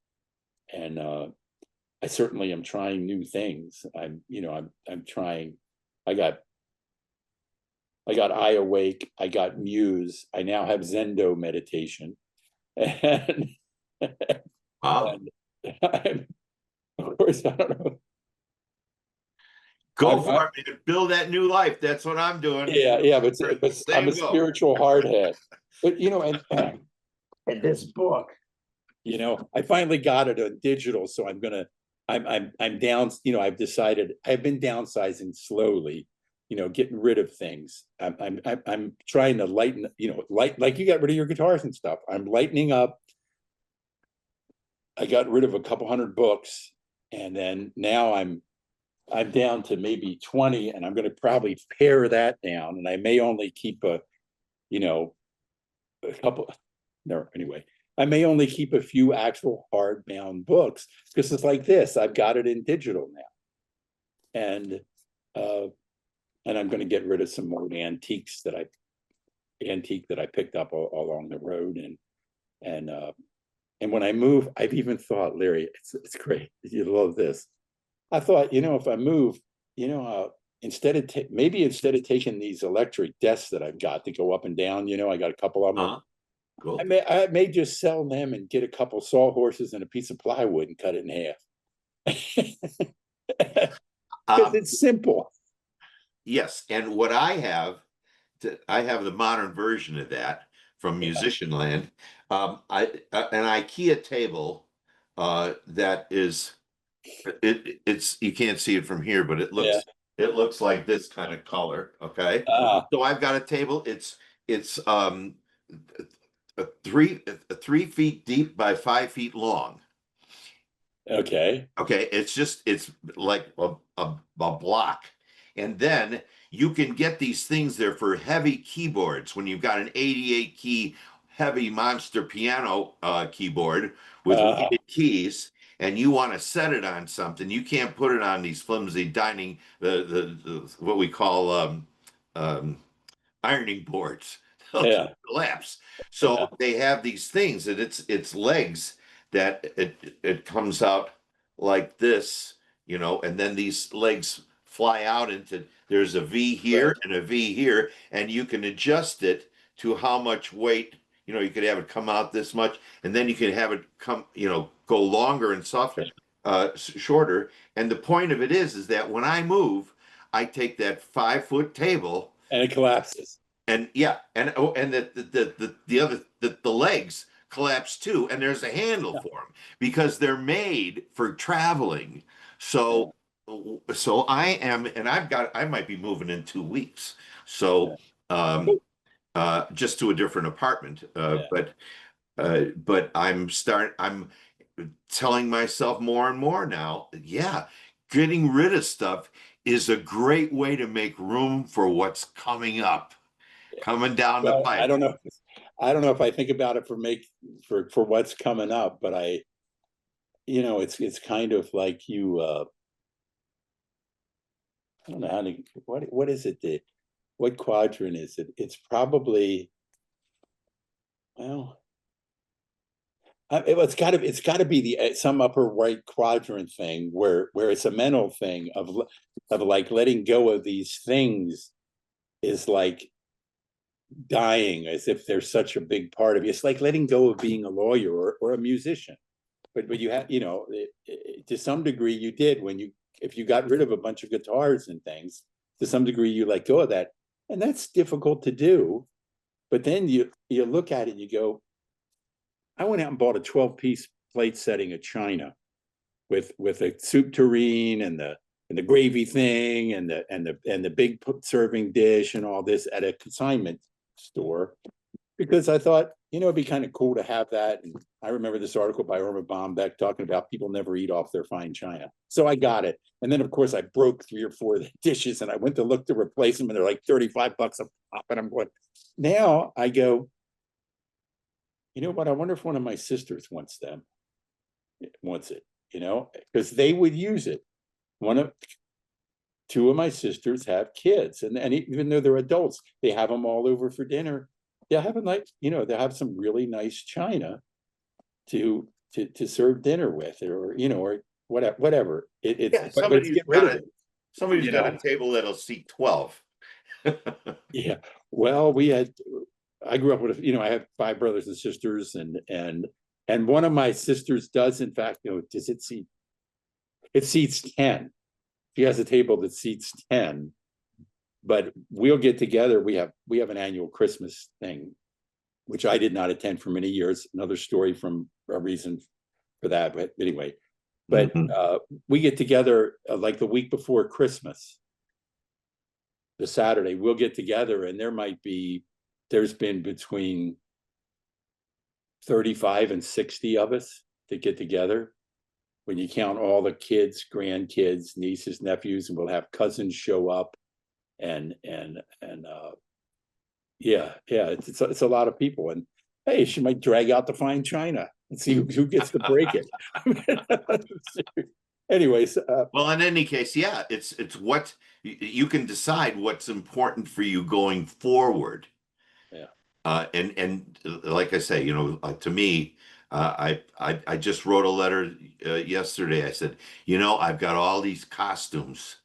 and I certainly am trying new things. I'm trying. I got I got eye awake. I got muse. I now have Zendo meditation, and Wow. and Of course, I don't know. Go for it, man. Build that new life. That's what I'm doing. Yeah, but I'm Same a goal. spiritual hardhead. But and this book, I finally got it on digital, so I'm down. I've decided I've been downsizing slowly. Getting rid of things. I'm trying to lighten. Like you got rid of your guitars and stuff. I'm lightening up. I got rid of a couple hundred books, and then now I'm down to maybe 20, and I'm going to probably pare that down, and I may only keep a couple. No, anyway, I may only keep a few actual hardbound books because it's like this. I've got it in digital now, and uh, I'm going to get rid of some more antiques that I picked up along the road, and when I move, I've even thought, Larry, it's great. You love this. I thought, if I move, instead of instead of taking these electric desks that I've got to go up and down, I got a couple of them. Cool. I may just sell them and get a couple sawhorses and a piece of plywood and cut it in half. Because it's simple. Yes, and what I have the modern version of that from Musician Land. An IKEA table that is it's you can't see it from here, but it looks like this kind of color. Okay, so I've got a table. It's 3 feet deep by 5 feet long. Okay. Okay, it's like a block. And then you can get these things there for heavy keyboards when you've got an 88 key heavy monster piano keyboard with weighted keys, and you want to set it on something. You can't put it on these flimsy dining the what we call ironing boards. They'll collapse. So they have these things, and it's legs that it comes out like this, and then these legs fly out into, there's a V here and a V here, and you can adjust it to how much weight, you could have it come out this much, and then you can have it come, go longer and softer, shorter. And the point of it is that when I move, I take that 5-foot table and it collapses. And the legs collapse too, and there's a handle for them because they're made for traveling. So I might be moving in 2 weeks. So just to a different apartment. But I'm telling myself more and more now, yeah, getting rid of stuff is a great way to make room for what's coming up. Coming down the pipe. I don't know if I think about it for what's coming up, but it's kind of like you I don't know how to what is it, what quadrant is it? It's probably, well, it's got to be the some upper right quadrant thing where it's a mental thing of like letting go of these things is like dying, as if they're such a big part of you. It's like letting go of being a lawyer or a musician. But you have, to some degree you did if you got rid of a bunch of guitars and things, to some degree you let go of that. And that's difficult to do. But then you look at it and you go, I went out and bought a 12-piece plate setting of china with a soup tureen and the gravy thing and the big serving dish and all this at a consignment store, because I thought, it'd be kind of cool to have that. And I remember this article by Irma Bombeck talking about people never eat off their fine china. So I got it. And then of course I broke 3 or 4 of the dishes and I went to look to replace them and they're like $35 a pop. And I'm going, now I go, you know what? I wonder if one of my sisters wants it, because they would use it. 2 of my sisters have kids, and even though they're adults, they have them all over for dinner. They'll have they'll have some really nice china to serve dinner with, or whatever. Somebody's got a table that'll seat 12. Yeah. Well, I grew up with, I have 5 brothers and sisters, and And one of my sisters does, in fact, does it seat? It seats 10. She has a table that seats 10, but we'll get together. We have an annual Christmas thing, which I did not attend for many years. Another story from a reason for that. But anyway, but we get together like the week before Christmas, the Saturday. We'll get together, and there's been between 35 and 60 of us that get together. When you count all the kids, grandkids, nieces, nephews, and we'll have cousins show up, and it's a lot of people. And hey, she might drag out the fine china and see who gets to break it. Anyways, well, in any case, yeah, it's what you can decide what's important for you going forward. Yeah. And like I say, to me, I just wrote a letter yesterday. I said, I've got all these costumes.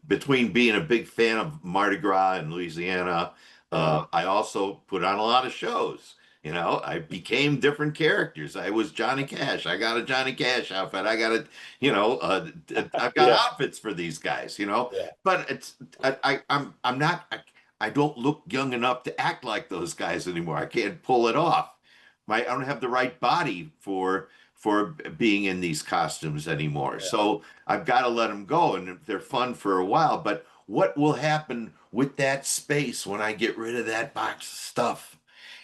Between being a big fan of Mardi Gras in Louisiana, I also put on a lot of shows. I became different characters. I was Johnny Cash. I got a Johnny Cash outfit. I got I've got outfits for these guys. Yeah. But I'm not. I don't look young enough to act like those guys anymore. I can't pull it off. I don't have the right body for being in these costumes anymore. Yeah. So I've got to let them go, and they're fun for a while. But what will happen with that space when I get rid of that box of stuff?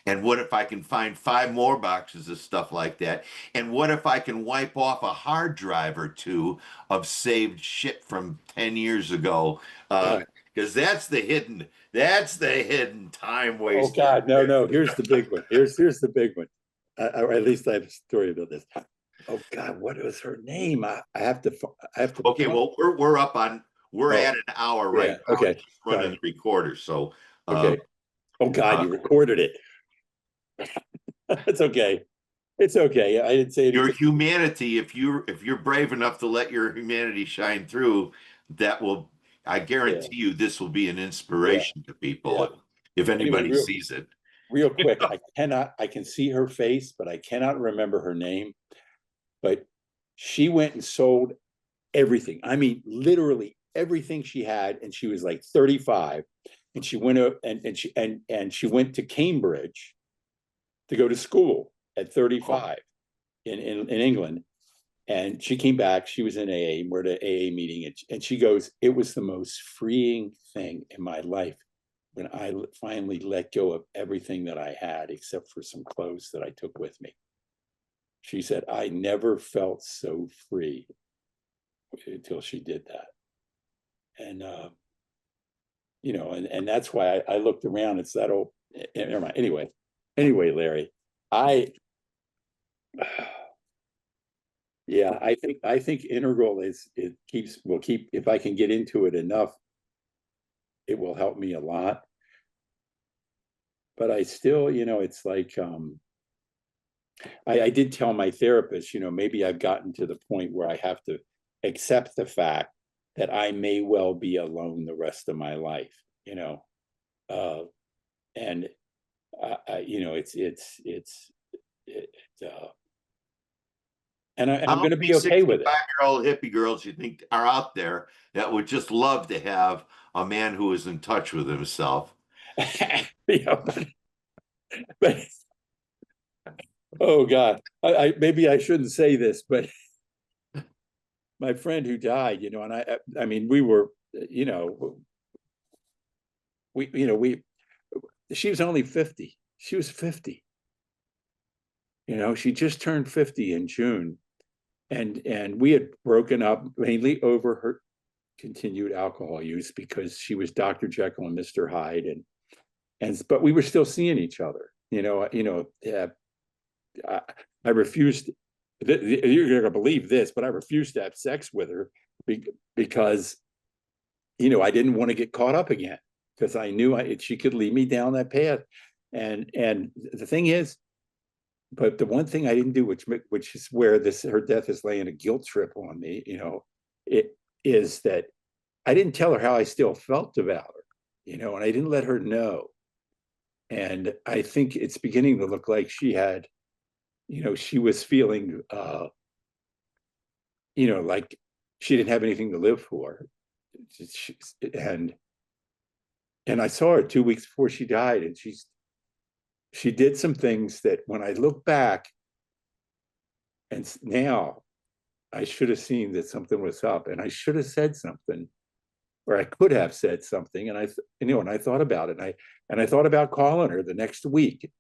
And what if I can find 5 more boxes of stuff like that? And what if I can wipe off a hard drive or 2 of saved shit from 10 years ago? Because that's the hidden time waste. Oh God, no. Here's the big one. Here's the big one. Or at least I have a story about this. Oh God, what was her name? I have to. Okay, well, we're at an hour right now. Okay, Just running the recorder. So okay. Oh God, you recorded it. It's okay. It's okay. I didn't say anything. Your humanity, if you're brave enough to let your humanity shine through, I guarantee you this will be an inspiration to people if anybody sees it. Real quick, I can see her face, but I cannot remember her name. But she went and sold everything. I mean, literally everything she had, and she was like 35. And she went up and she went to Cambridge to go to school at 35 in England. And she came back. She was in AA. We're at an AA meeting, and she goes, "It was the most freeing thing in my life when I finally let go of everything that I had, except for some clothes that I took with me." She said, "I never felt so free until she did that." And and that's why I looked around. It's that old. Never mind. Anyway, Larry, yeah, I think Integral will keep, if I can get into it enough, it will help me a lot. But I still, it's like I did tell my therapist, maybe I've gotten to the point where I have to accept the fact that I may well be alone the rest of my life, and and I'm going to be okay with it. 65-year-old hippie girls you think are out there that would just love to have a man who is in touch with himself. But oh God, I maybe I shouldn't say this, but my friend who died, and I mean, we were, she was only 50. She was 50. She just turned 50 in June. And we had broken up mainly over her continued alcohol use, because she was Dr. Jekyll and Mr. Hyde, but we were still seeing each other. I refused. You're going to believe this, but I refused to have sex with her because, I didn't want to get caught up again, because I knew she could lead me down that path. And the thing is, but the one thing I didn't do, which is where her death is laying a guilt trip on me, it is that I didn't tell her how I still felt about her, and I didn't let her know. And I think it's beginning to look like she had she was feeling, like she didn't have anything to live for. She, and I saw her 2 weeks before she died, and she did some things that when I look back, and now I should have seen that something was up, and I should have said something, or I could have said something. And and I thought about it, and I thought about calling her the next week,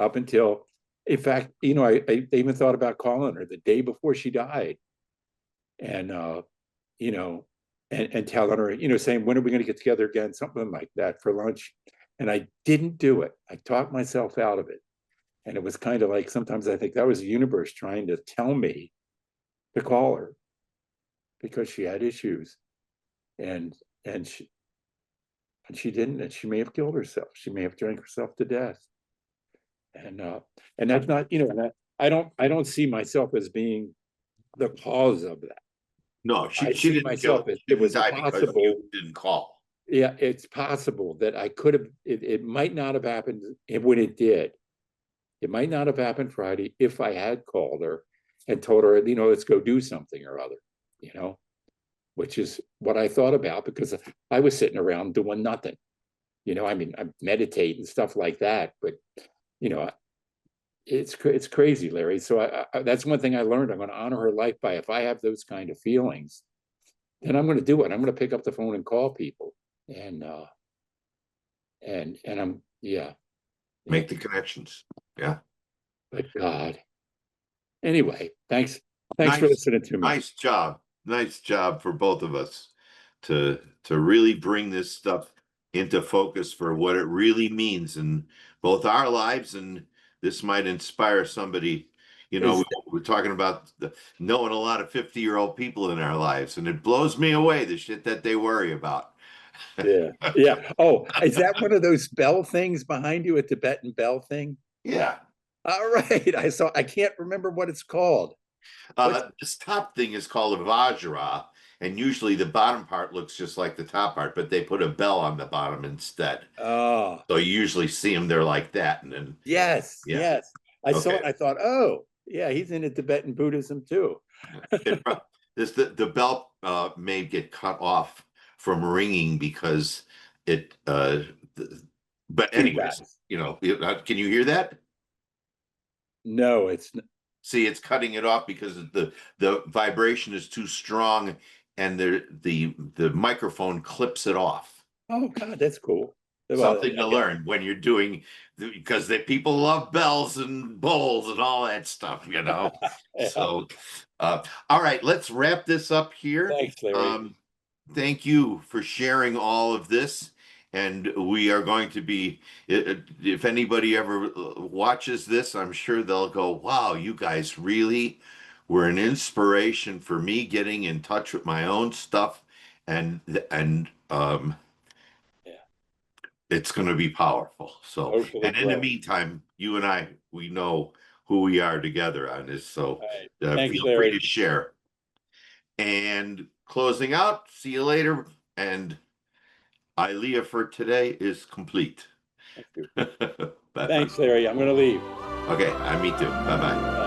up until, in fact, I even thought about calling her the day before she died, and you know, and telling her, saying, when are we going to get together again, something like that, for lunch. And I didn't do it. I talked myself out of it. And it was kind of like, sometimes I think that was the universe trying to tell me to call her, because she had issues, and and she didn't, and she may have killed herself. She may have drank herself to death. And that's not, and I don't see myself as being the cause of that. No, I she see didn't kill. myself as, She it didn't was die because possible. you didn't call. Yeah, it's possible that I could have, it might not have happened when it did. It might not have happened Friday if I had called her and told her, let's go do something or other, which is what I thought about, because I was sitting around doing nothing. I mean, I meditate and stuff like that, but it's crazy, Larry. So that's one thing I learned. I'm going to honor her life by, if I have those kind of feelings, then I'm going to do it. I'm going to pick up the phone and call people, and I'm, yeah. Make the connections. Yeah. But God. Anyway, thanks for Nice, listening to me. nice job. Nice job for both of us to really bring this stuff into focus for what it really means in both our lives, and this might inspire somebody. Is We're talking about knowing a lot of 50-year-old people in our lives, and it blows me away the shit that they worry about. Yeah. Yeah. Oh, is that one of those bell things behind you, a Tibetan bell thing? Yeah. All right. I can't remember what it's called. This top thing is called a Vajra, and usually the bottom part looks just like the top part, but they put a bell on the bottom instead. Oh, So you usually see them there like that, and then yes, yeah, yes. I saw it. okay. I thought, oh, yeah, he's into Tibetan Buddhism too. The bell may get cut off from ringing because it. But anyways, Feedbacks. can you hear that? No, See, it's cutting it off because the vibration is too strong, and the microphone clips it off. oh God, that's cool. Well, Something to okay. learn when you're doing, because people love bells and bowls and all that stuff. Yeah. So, all right, let's wrap this up here. Thanks, Larry. Thank you for sharing all of this. And we are going to be, if anybody ever watches this, I'm sure they'll go, wow, you guys really were an inspiration for me getting in touch with my own stuff. And Yeah. it's going to be powerful. So, Hopefully and in the grow. meantime, you and I, we know who we are together on this. So All right. Thanks, feel free Larry. to share. And closing out, see you later. And ILEA for today is complete. Thank you. Bye bye. Thanks, Larry. I'm going to leave. Okay, I me too. Bye bye.